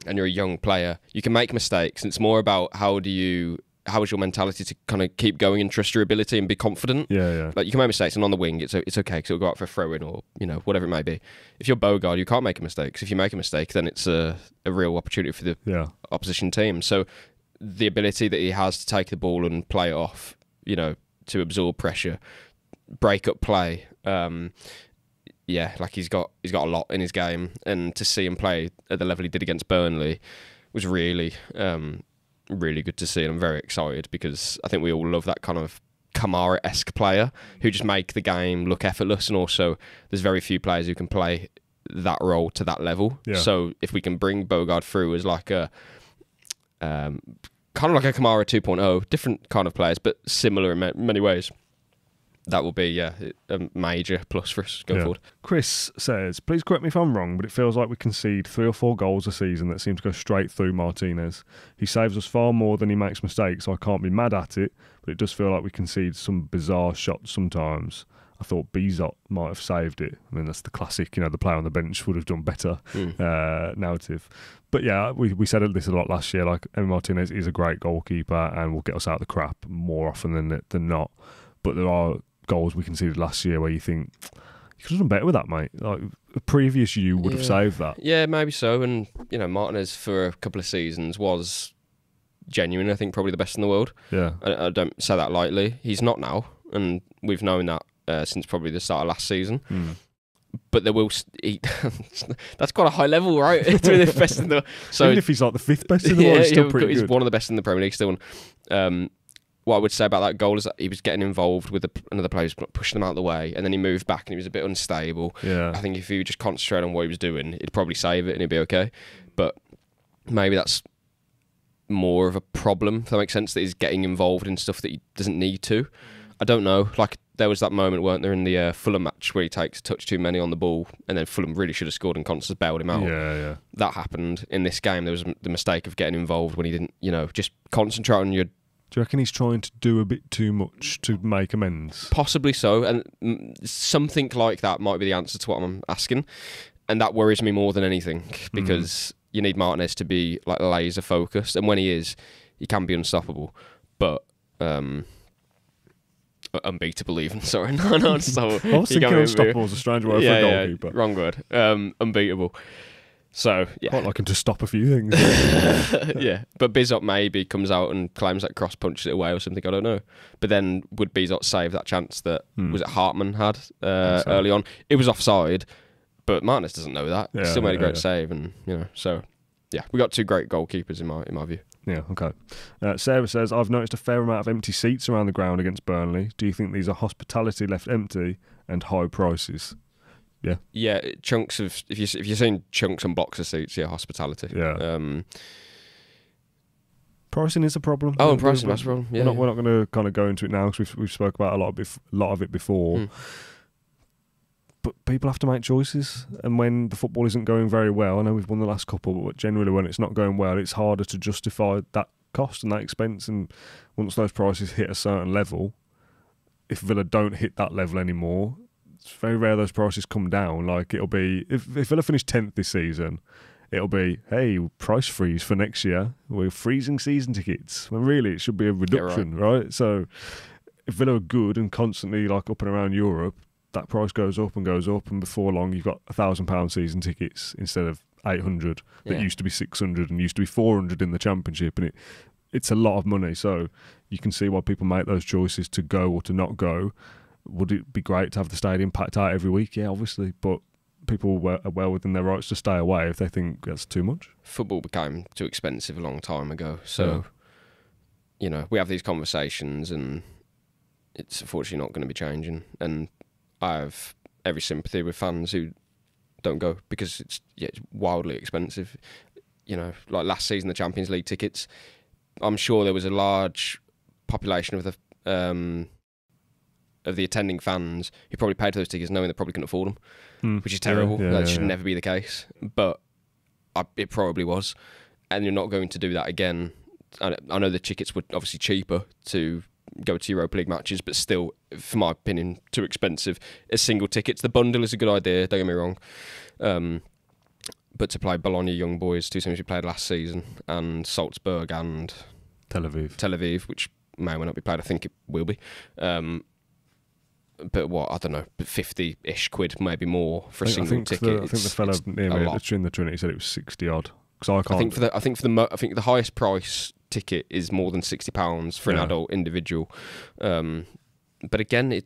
and you're a young player, you can make mistakes. And it's more about how is your mentality to kind of keep going and trust your ability and be confident. Yeah. Like you can make mistakes, and on the wing, it's okay because it'll go out for a throw-in or whatever it may be. If you're Bogarde, you can't make a mistake. Because if you make a mistake, then it's a real opportunity for the opposition team. So the ability that he has to take the ball and play it off, to absorb pressure, break up play. Like he's got a lot in his game, and to see him play at the level he did against Burnley was really, really good to see. And I'm very excited because I think we all love that kind of Kamara-esque player who just make the game look effortless, and also there's very few players who can play that role to that level. Yeah. So if we can bring Bogarde through as like a kind of like a Kamara 2.0, different kind of players, but similar in many ways, that will be a major plus for us going forward. Chris says, please correct me if I'm wrong, but it feels like we concede 3 or 4 goals a season that seem to go straight through Martinez. He saves us far more than he makes mistakes, so I can't be mad at it, but it does feel like we concede some bizarre shots sometimes. I thought Bizot might have saved it. I mean, that's the classic, the player on the bench would have done better narrative. But yeah, we said this a lot last year, like Emi Martinez is a great goalkeeper and will get us out of the crap more often than not. But there are goals we conceded last year where you think, you could have done better with that, mate. Like, a previous you would have saved that. Yeah, maybe so. And, Martinez for a couple of seasons was genuine, I think probably the best in the world. Yeah. I don't say that lightly. He's not now, and we've known that since probably the start of last season. But there will... that's quite a high level, right? To be the best in the... So, even if he's like the 5th best in the world, he's still pretty good. He's one of the best in the Premier League still. What I would say about that goal is that he was getting involved with another player, pushing them out of the way, and then he moved back and he was a bit unstable. Yeah. I think if he would just concentrate on what he was doing, he'd probably save it and he'd be okay. But maybe that's more of a problem, if that makes sense, that he's getting involved in stuff that he doesn't need to. I don't know. Like, there was that moment, weren't there, in the Fulham match where he takes a touch too many on the ball, and then Fulham really should have scored and Constance bailed him out. Yeah. That happened in this game. There was the mistake of getting involved when he didn't, just concentrate on your... Do you reckon he's trying to do a bit too much to make amends? Possibly so, and something like that might be the answer to what I'm asking, and that worries me more than anything, because you need Martinez to be like laser focused, and when he is, he can be unstoppable, but unbeatable even. Sorry, no, unstoppable. I was thinking unstoppable is a strange word for a goalkeeper. Yeah, wrong word. Unbeatable. So, yeah. Quite like him to stop a few things. Yeah, but Bizot maybe comes out and claims that cross punches it away or something, I don't know. But then would Bizot save that chance that, was it Hartman had early on? It was offside, but Martinez doesn't know that. He still made a great save, and, so, yeah, we got 2 great goalkeepers in my view. Yeah, okay. Sarah says, I've noticed a fair amount of empty seats around the ground against Burnley. Do you think these are hospitality left empty and high prices? Yeah, chunks of if you're seeing chunks and blocks of seats, hospitality. Yeah, pricing is a problem. Oh, pricing that's a problem. Yeah, we're not going to kind of go into it now because we've spoke about a lot of it before. But people have to make choices, and when the football isn't going very well, I know we've won the last couple, but generally when it's not going well, it's harder to justify that cost and that expense. And once those prices hit a certain level, if Villa don't hit that level anymore, it's very rare those prices come down. Like, it'll be, if Villa finish 10th this season, it'll be, hey, price freeze for next year. We're freezing season tickets. When really it should be a reduction, right? So if Villa are good and constantly like up and around Europe, that price goes up, and before long you've got £1,000 season tickets instead of 800 that used to be 600 and used to be 400 in the Championship, and it's a lot of money. So you can see why people make those choices to go or to not go. Would it be great to have the stadium packed out every week? Yeah, obviously, but people are well within their rights to stay away if they think that's too much. Football became too expensive a long time ago, so we have these conversations, and it's unfortunately not going to be changing. And I have every sympathy with fans who don't go because it's wildly expensive. Like last season, the Champions League tickets, I'm sure there was a large population of the attending fans who probably paid for those tickets knowing they probably couldn't afford them, which is terrible. That should never be the case, but it probably was, and you're not going to do that again. I know the tickets were obviously cheaper to go to Europa League matches, but still, for my opinion, too expensive as single tickets. The bundle is a good idea, don't get me wrong, but to play Bologna Young Boys, 2 teams we played last season, and Salzburg and Tel Aviv, which may or may not be played, I think it will be. But I don't know, 50-ish quid, maybe more for a single ticket. I think the fellow near me in the Trinity said it was 60 odd. Because I can't. I think the highest price ticket is more than £60 for an adult individual. But again,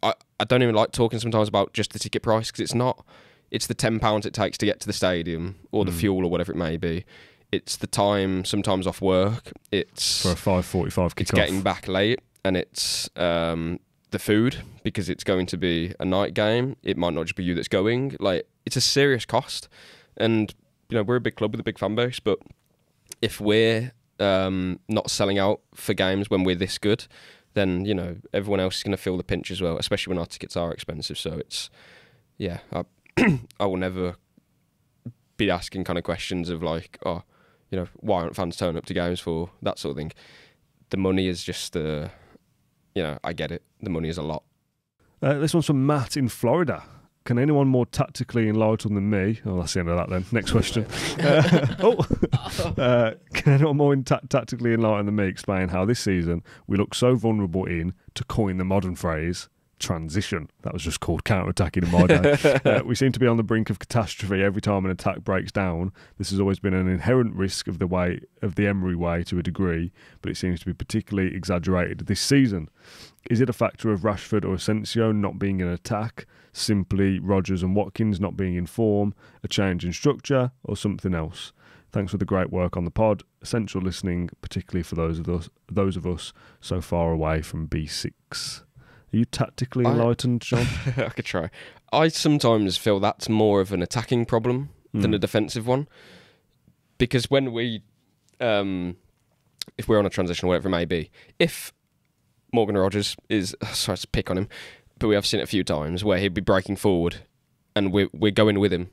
I don't even like talking sometimes about just the ticket price, because it's not. It's the £10 it takes to get to the stadium, or the fuel, or whatever it may be. It's the time sometimes off work. It's for a 5:45 kick-off. It's getting back late. and it's the food, because it's going to be a night game. It might not just be you that's going. Like, it's a serious cost, and we're a big club with a big fan base, but if we're not selling out for games when we're this good, then everyone else is going to feel the pinch as well, especially when our tickets are expensive. So it's I will never be asking kind of questions of like, why aren't fans turning up to games for that sort of thing. The money is just I get it. The money is a lot. This one's from Matt in Florida. Can anyone more tactically enlightened than me? Oh, that's the end of that then. Next question. Can anyone more tactically enlightened than me explain how this season we look so vulnerable in, to coin the modern phrase, transition? That was just called counter-attacking in my day. We seem to be on the brink of catastrophe every time an attack breaks down. This has always been an inherent risk of the Emery way to a degree, but it seems to be particularly exaggerated this season. Is it a factor of Rashford or Asensio not being in attack, simply Rodgers and Watkins not being in form, a change in structure, or something else? Thanks for the great work on the pod. Essential listening, particularly for those of us so far away from B6. Are you tactically enlightened, John? I could try. I sometimes feel that's more of an attacking problem than a defensive one, because when we, if we're on a transition or whatever it may be, if Morgan Rodgers is, sorry to pick on him, but we have seen it a few times where he'd be breaking forward and we're going with him,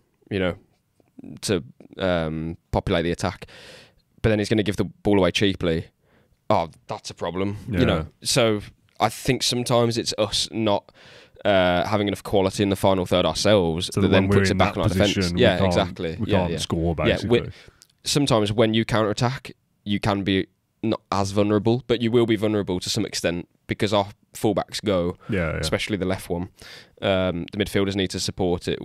to populate the attack, but then he's going to give the ball away cheaply. Oh, that's a problem, So I think sometimes it's us not having enough quality in the final third ourselves that then puts it back on our defence. Yeah, exactly. We can't score, basically. Sometimes when you counter-attack, you can be not as vulnerable, but you will be vulnerable to some extent because our fullbacks go, especially the left one. The midfielders need to support it,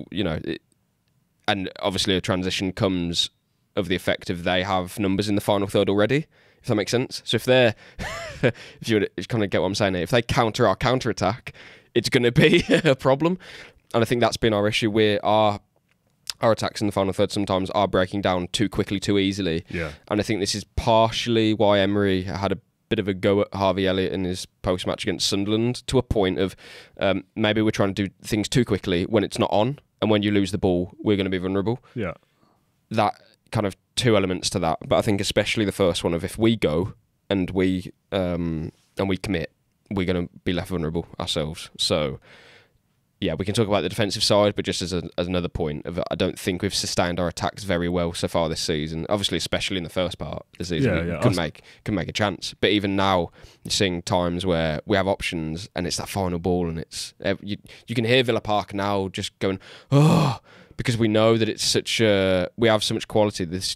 and obviously a transition comes of the effect of they have numbers in the final third already, if that makes sense. So if they're, if you kind of get what I'm saying here, if they counter our counter-attack, it's going to be a problem. And I think that's been our issue, where our attacks in the final third sometimes are breaking down too quickly, too easily. Yeah. And I think this is partially why Emery had a bit of a go at Harvey Elliott in his post-match against Sunderland, to a point of maybe we're trying to do things too quickly when it's not on, and when you lose the ball, we're going to be vulnerable. Yeah. That kind of two elements to that, but I think especially the first one of if we go and we commit, we're going to be left vulnerable ourselves. So yeah, we can talk about the defensive side, but just as another point of, I don't think we've sustained our attacks very well so far this season. Obviously, especially in the first part of the season, we couldn't make a chance. But even now, you're seeing times where we have options, and it's that final ball, and it's you can hear Villa Park now just going, oh, because we know that it's such we have so much quality. This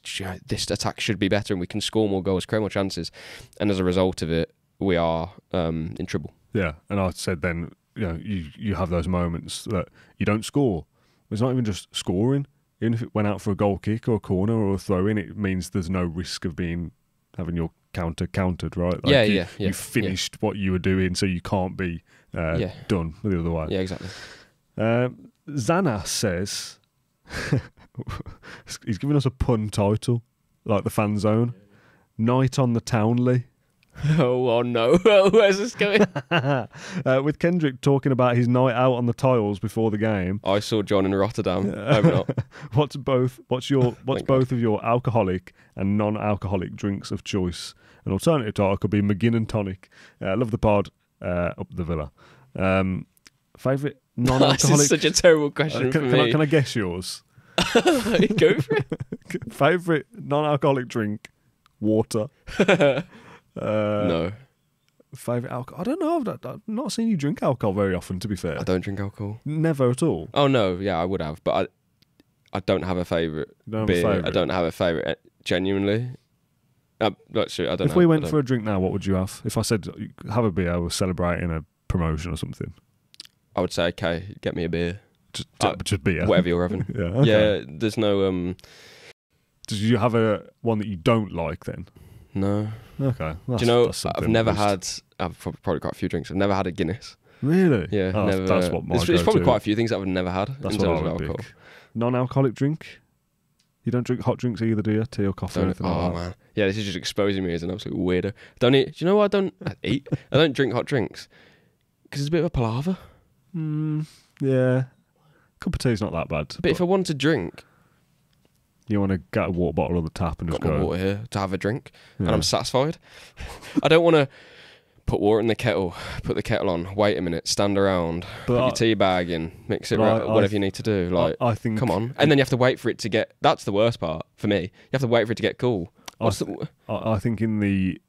attack should be better, and we can score more goals, create more chances, and as a result of it, we are in trouble. Yeah, and I said then, you have those moments that you don't score. It's not even just scoring. Even if it went out for a goal kick or a corner or a throw in, it means there's no risk of having your countered, right? Like you finished what you were doing, so you can't be done the other way. Yeah, exactly. Zana says he's giving us a pun title, like the fan zone. Night on the Townley. Oh no, where's this going? With Kendrick talking about his night out on the tiles before the game. I saw John in Rotterdam. Hope not. What's both of your alcoholic and non-alcoholic drinks of choice? An alternative title could be McGinn and tonic. Love the pod. Up the Villa. Favourite non-alcoholic. This is such a terrible question for me. Can I guess yours? Go for it. Favourite non-alcoholic drink? Water. No. Favourite alcohol? I don't know. I've not seen you drink alcohol very often, to be fair. I don't drink alcohol. Never at all? Oh, no. Yeah, I would have. But I don't have a favourite beer. I don't have a favourite, genuinely. Not sure. I don't know. If we went for a drink now, what would you have? If I said, have a beer, we're celebrating a promotion or something. I would say, okay, get me a beer. Just beer? Whatever you're having. Yeah, okay. Yeah, there's no... Did you have one that you don't like then? No. Okay. Do you know, I've never had... I've probably quite a few drinks. I've never had a Guinness. Really? Yeah, never. That's what my It's probably quite a few things that I've never had in terms of alcohol. Non-alcoholic drink? You don't drink hot drinks either, do you? Tea or coffee or anything like that? Man. Yeah, this is just exposing me as an absolute weirdo. Don't eat. Do you know what I don't eat? I don't drink hot drinks because it's a bit of a palaver. Yeah. Cup of tea's not that bad. But if I want to drink, you want to get a water bottle on the tap and just got go. my water here to have a drink, Yeah. and I'm satisfied. I don't want to put water in the kettle, put the kettle on, wait a minute, stand around, put your tea bag in, mix it, whatever you need to do. Like, I think, come on. And then you have to wait for it to get. That's the worst part for me. You have to wait for it to get cool. I think in the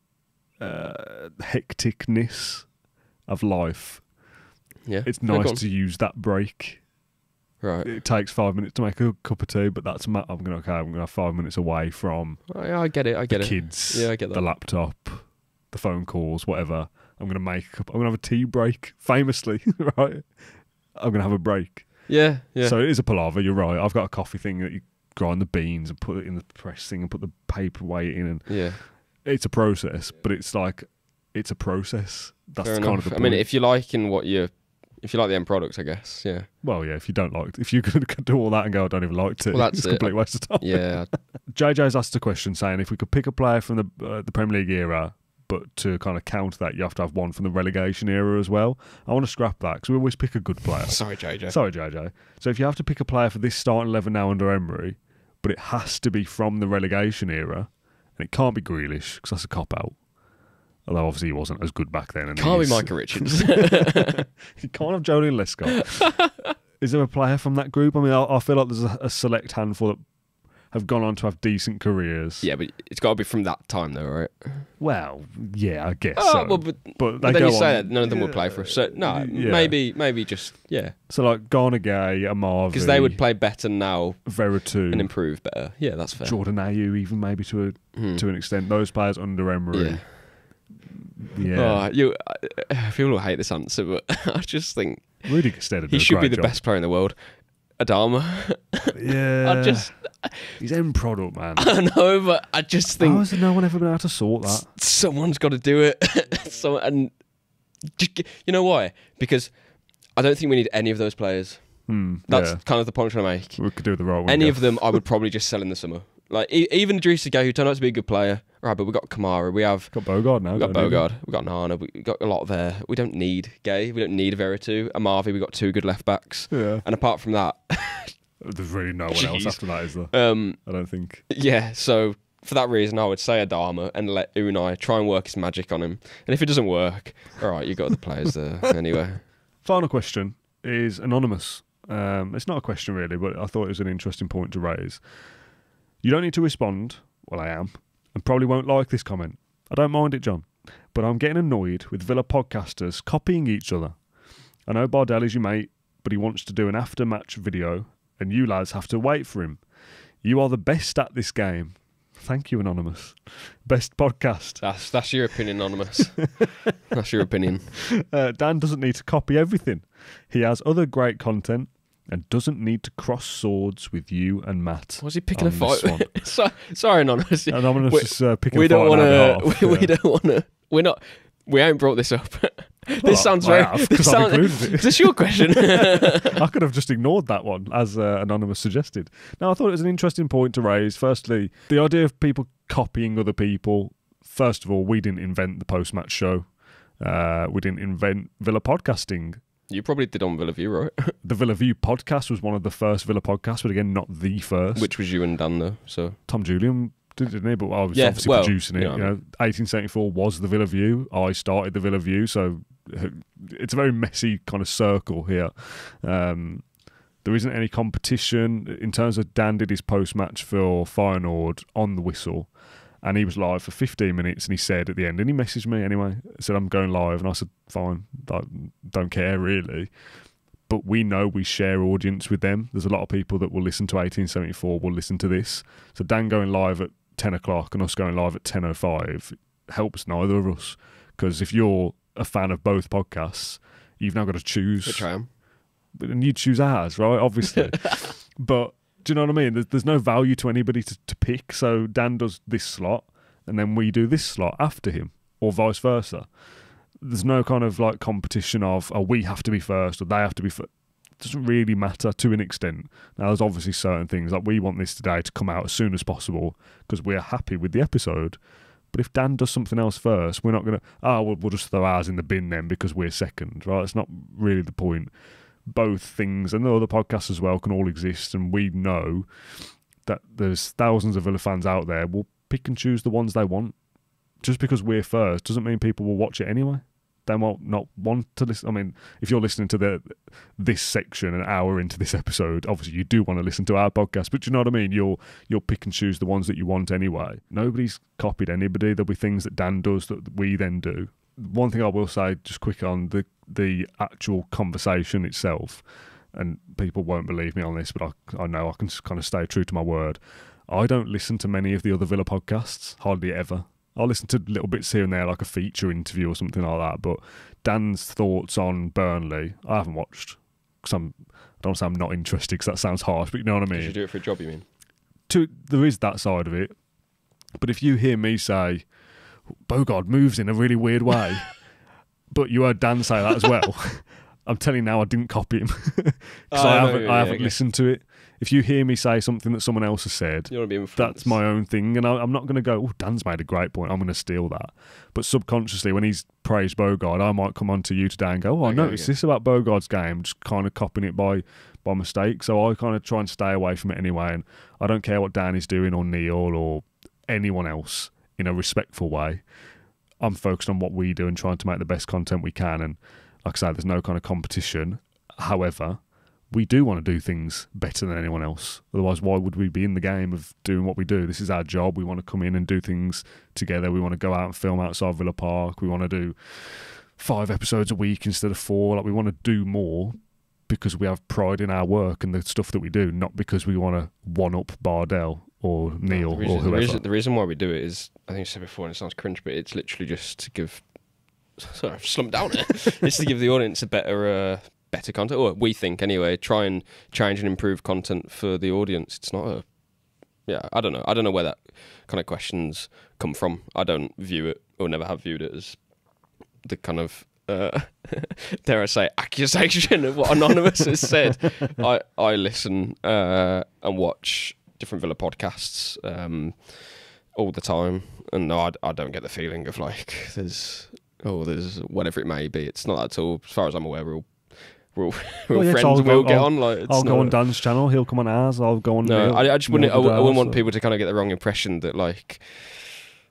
hecticness of life, it's nice to use that break. Right. It takes 5 minutes to make a cup of tea, but I'm gonna have 5 minutes away from. I get it. The kids. Yeah, I get that. The laptop, the phone calls, whatever. I'm gonna have a tea break. Famously, right? I'm gonna have a break. Yeah. So it is a palaver. You're right. I've got a coffee thing that you grind the beans and put it in the press thing and put the paperweight in, and it's a process. But it's a process. That's Fair kind enough. of the point. I mean, if you like the end product, I guess, yeah. Well, yeah, if you could do all that and go, I don't even like it, it's a complete waste of time. Yeah. JJ's asked a question saying if we could pick a player from the Premier League era, but to kind of counter that, you have to have one from the relegation era as well. I want to scrap that because we always pick a good player. Sorry, JJ. So if you have to pick a player for this starting 11 now under Emery, but it has to be from the relegation era, and it can't be Grealish because that's a cop-out. Although obviously he wasn't as good back then. And Can't be Micah Richards. You can't have Jolie Lescott. Is there a player from that group? I mean, I feel like there's a select handful that have gone on to have decent careers. Yeah, but it's got to be from that time though, right? Well, yeah, I guess so. Well, but then you say that none of them would play for us. So, maybe just, So like Ghana Gay, Amavi. Because they would play better now. Veretout. And improve better. Yeah, that's fair. Jordan Ayew, even maybe to an extent. Those players under Emery. Yeah. Yeah. People will hate this answer, but I just think Rudy Gestede he should be the best player in the world. Adama. Yeah. He's end product, man. I know, but I just think. How has no one ever been able to sort that? Someone's got to do it. And you know why? Because I don't think we need any of those players. That's kind of the point I'm trying to make. We could do the role. Any of them, I would probably just sell in the summer. Like even Idrissa Gueye, who turned out to be a good player. Right, but we got Kamara. We have got Bogarde now. We got Bogarde. We got Nana. We got a lot there. We don't need Gay. We don't need Veretout. Amavi. We got two good left backs. Yeah. And apart from that, there's really no one else after that, is there? I don't think. Yeah. So for that reason, I would say Adama and let Unai try and work his magic on him. And if it doesn't work, all right, you got the players there anyway. Final question is anonymous. It's not a question really, but I thought it was an interesting point to raise. You don't need to respond. Well, I am. And probably won't like this comment. I don't mind it, John. But I'm getting annoyed with Villa podcasters copying each other. I know Bardell is your mate, but he wants to do an after-match video, and you lads have to wait for him. You are the best at this game. Thank you, Anonymous. Best podcast. That's your opinion, Anonymous. That's your opinion. Dan doesn't need to copy everything. He has other great content and doesn't need to cross swords with you and Matt. Was he picking a fight? Sorry, Anonymous. Anonymous is picking a a fight. We don't want to. We ain't brought this up. This sounds very. Is this your question? I could have just ignored that one, as Anonymous suggested. Now, I thought it was an interesting point to raise. Firstly, the idea of people copying other people. First of all, we didn't invent the post-match show. We didn't invent Villa podcasting. You probably did on Villa View, right? The Villa View podcast was one of the first Villa podcasts, but again, not the first. Which was you and Dan, though. So Tom Julian didn't he? But I was obviously producing it. 1874 was the Villa View. I started the Villa View, so it's a very messy kind of circle here. There isn't any competition in terms of Dan did his post-match for Feyenoord on the whistle. And he was live for 15 minutes, and he said at the end, and he messaged me anyway, said, I'm going live. And I said, fine, don't care really. But we know we share audience with them. There's a lot of people that will listen to 1874, will listen to this. So Dan going live at 10 o'clock and us going live at 10:05 helps neither of us. Because if you're a fan of both podcasts, you've now got to choose. Which I am. And you choose ours, right? Obviously. But do you know what I mean? There's no value to anybody to pick. So Dan does this slot, and then we do this slot after him, or vice versa. There's no kind of like competition of, we have to be first, or they have to be first. doesn't really matter to an extent. Now, there's obviously certain things, like we want this today to come out as soon as possible because we're happy with the episode. But if Dan does something else first, we're not going to, we'll just throw ours in the bin then because we're second, right? It's not really the point. Both things, and the other podcasts as well, can all exist, and we know that there's thousands of Villa fans out there will pick and choose the ones they want. Just because we're first doesn't mean people will watch it anyway. They might not want to listen. I mean, if you're listening to this section an hour into this episode, obviously you do want to listen to our podcast, but you know what I mean? You'll pick and choose the ones that you want anyway. Nobody's copied anybody. There'll be things that Dan does that we then do. One thing I will say, just quick on the actual conversation itself, and people won't believe me on this, but I know I can kind of stay true to my word. I don't listen to many of the other Villa podcasts, hardly ever. I'll listen to little bits here and there, like a feature interview or something like that. But Dan's thoughts on Burnley, I haven't watched. Because I don't want to say I'm not interested, because that sounds harsh, but you know what I mean. Did you do it for a job, you mean? There is that side of it. But if you hear me say, Bogarde moves in a really weird way, but you heard Dan say that as well, I'm telling you now, I didn't copy him. Because I haven't listened to it. If you hear me say something that someone else has said, you want to be influenced. That's my own thing, and I'm not going to go, Dan's made a great point, I'm going to steal that. But subconsciously, when he's praised Bogarde, I might come on to you today and go, I noticed this about Bogarde's game, just kind of copying it by mistake. So I kind of try and stay away from it anyway, and I don't care what Dan is doing, or Neil, or anyone else, in a respectful way. I'm focused on what we do and trying to make the best content we can, and like I say, there's no kind of competition. However, we do want to do things better than anyone else. Otherwise, why would we be in the game of doing what we do? This is our job. We want to come in and do things together. We want to go out and film outside Villa Park. We want to do 5 episodes a week instead of 4. Like, we want to do more because we have pride in our work and the stuff that we do, not because we want to one-up Bardell or Neil or whoever. The reason why we do it is, I think I said before, and it sounds cringe, but it's literally just to give... Sorry, I've slumped down it. It's to give the audience a better content, or we think anyway, try and change and improve content for the audience. It's not I don't know where that kind of questions come from. I don't view it, or never have viewed it, as the kind of dare I say accusation of what Anonymous has said. I listen and watch different Villa podcasts all the time, and no, I don't get the feeling of like there's whatever it may be. It's not that at all. As far as I'm aware, we're all friends, and we'll get on. Like, I'll go on Dan's channel, he'll come on ours, I'll go on... No, I just wouldn't want people to kind of get the wrong impression that, like,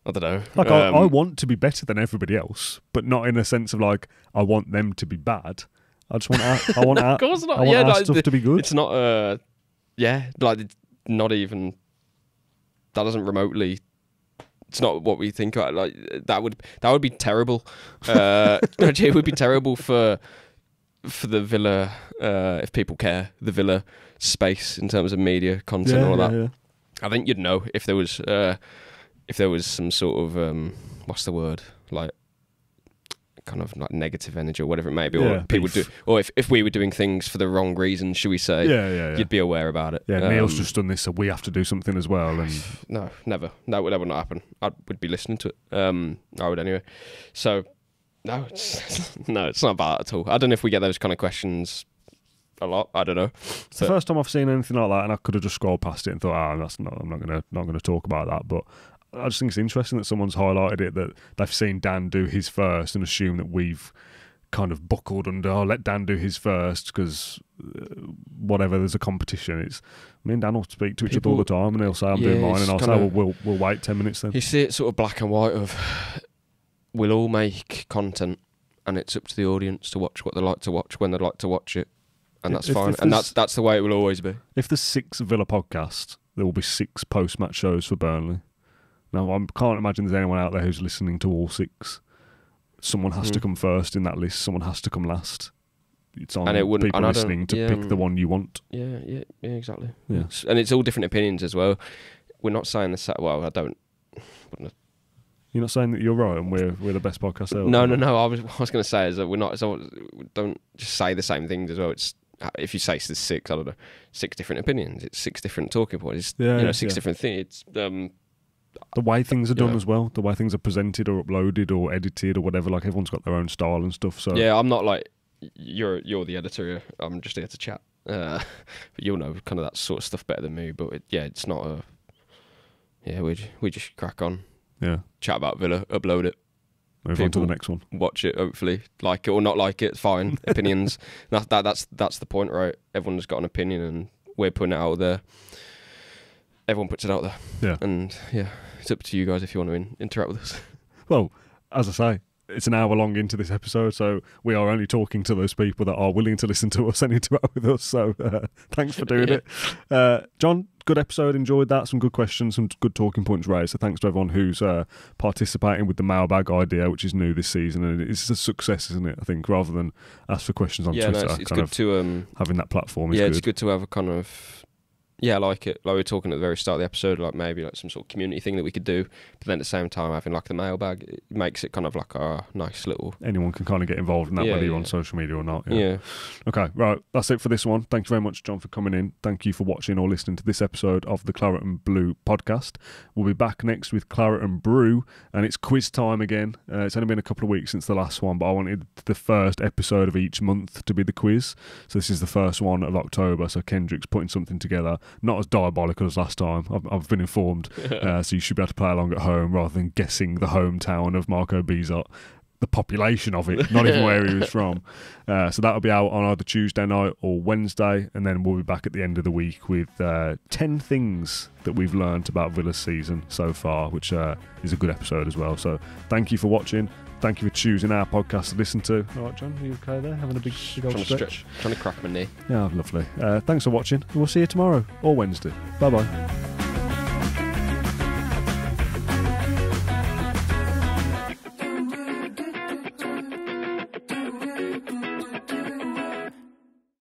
I don't know. Like, I want to be better than everybody else, but not in a sense of, like, I want them to be bad. I just want I want our, of course not. I want our stuff to be good. It's not, like, not even... That doesn't remotely... It's not what we think about. Like, that would be terrible. It would be terrible for the Villa, if people care, the Villa space in terms of media content and all that. Yeah. I think you'd know if there was some sort of what's the word, like kind of like negative energy or whatever it may be, or people do, or if we were doing things for the wrong reasons, should we say? You'd be aware about it. Yeah, Neil's just done this, so we have to do something as well. And no, never. That would not happen. I would be listening to it. I would anyway. So. No, it's not bad at all. I don't know if we get those kind of questions a lot. I don't know. It's the first time I've seen anything like that, and I could have just scrolled past it and thought, I'm not gonna talk about that. But I just think it's interesting that someone's highlighted it, that they've seen Dan do his first and assume that we've kind of buckled under, let Dan do his first because whatever, there's a competition. It's me and Dan will speak to each other all the time, and he'll say I'm doing mine, and I'll say we'll wait 10 minutes then. You see it sort of black and white of. We'll all make content, and it's up to the audience to watch what they like to watch when they like to watch it, and that's fine. And that's the way it will always be. If there's 6 Villa podcasts, there will be 6 post-match shows for Burnley. Now, I can't imagine there's anyone out there who's listening to all 6. Someone has to come first in that list. Someone has to come last. It's on people listening to pick the one you want. Yeah, exactly. Yeah. And it's all different opinions as well. We're not saying this. Well, I don't. You're not saying that you're right and we're the best podcast ever? No. I was going to say is that we're not. So don't just say the same things as well. It's if you say there's 6, I don't know, 6 different opinions. It's 6 different talking points. It's 6 different things. It's the way things are done as well. The way things are presented or uploaded or edited or whatever. Like everyone's got their own style and stuff. So yeah, I'm not like you're the editor. I'm just here to chat. But you'll know kind of that sort of stuff better than me. But it's not a. Yeah, we just crack on. Yeah. Chat about Villa, upload it. Move on to the next one. Watch it, hopefully. Like it or not like it, fine. Opinions. That's the point, right? Everyone's got an opinion and we're putting it out there. Everyone puts it out there. Yeah. And yeah, it's up to you guys if you want to interact with us. Well, as I say, it's an hour long into this episode, so we are only talking to those people that are willing to listen to us and interact with us. So thanks for doing it. John, good episode. Enjoyed that. Some good questions, some good talking points raised. So thanks to everyone who's participating with the mailbag idea, which is new this season. And it's a success, isn't it? I think, rather than ask for questions on Twitter. No, it's good to... having that platform is good. Yeah, it's good to have a kind of... Yeah, I like it. Like we were talking at the very start of the episode, like maybe like some sort of community thing that we could do. But then at the same time, having like the mailbag, it makes it kind of like a nice little... Anyone can kind of get involved in that, whether you're on social media or not. Yeah. Okay, right. That's it for this one. Thank you very much, John, for coming in. Thank you for watching or listening to this episode of the Claret and Blue podcast. We'll be back next with Claret and Brew, and it's quiz time again. It's only been a couple of weeks since the last one, but I wanted the first episode of each month to be the quiz. So this is the first one of October, so Kendrick's putting something together, not as diabolical as last time, I've been informed. So you should be able to play along at home rather than guessing the hometown of Marco Bizot, the population of it, not even where he was from. So that'll be out on either Tuesday night or Wednesday, and then we'll be back at the end of the week with 10 things that we've learnt about Villa's season so far, which is a good episode as well. So thank you for watching. Thank you for choosing our podcast to listen to. All right, John, are you okay there? Having a big old stretch? Trying to crack my knee. Yeah, lovely. Thanks for watching. We'll see you tomorrow or Wednesday. Bye-bye.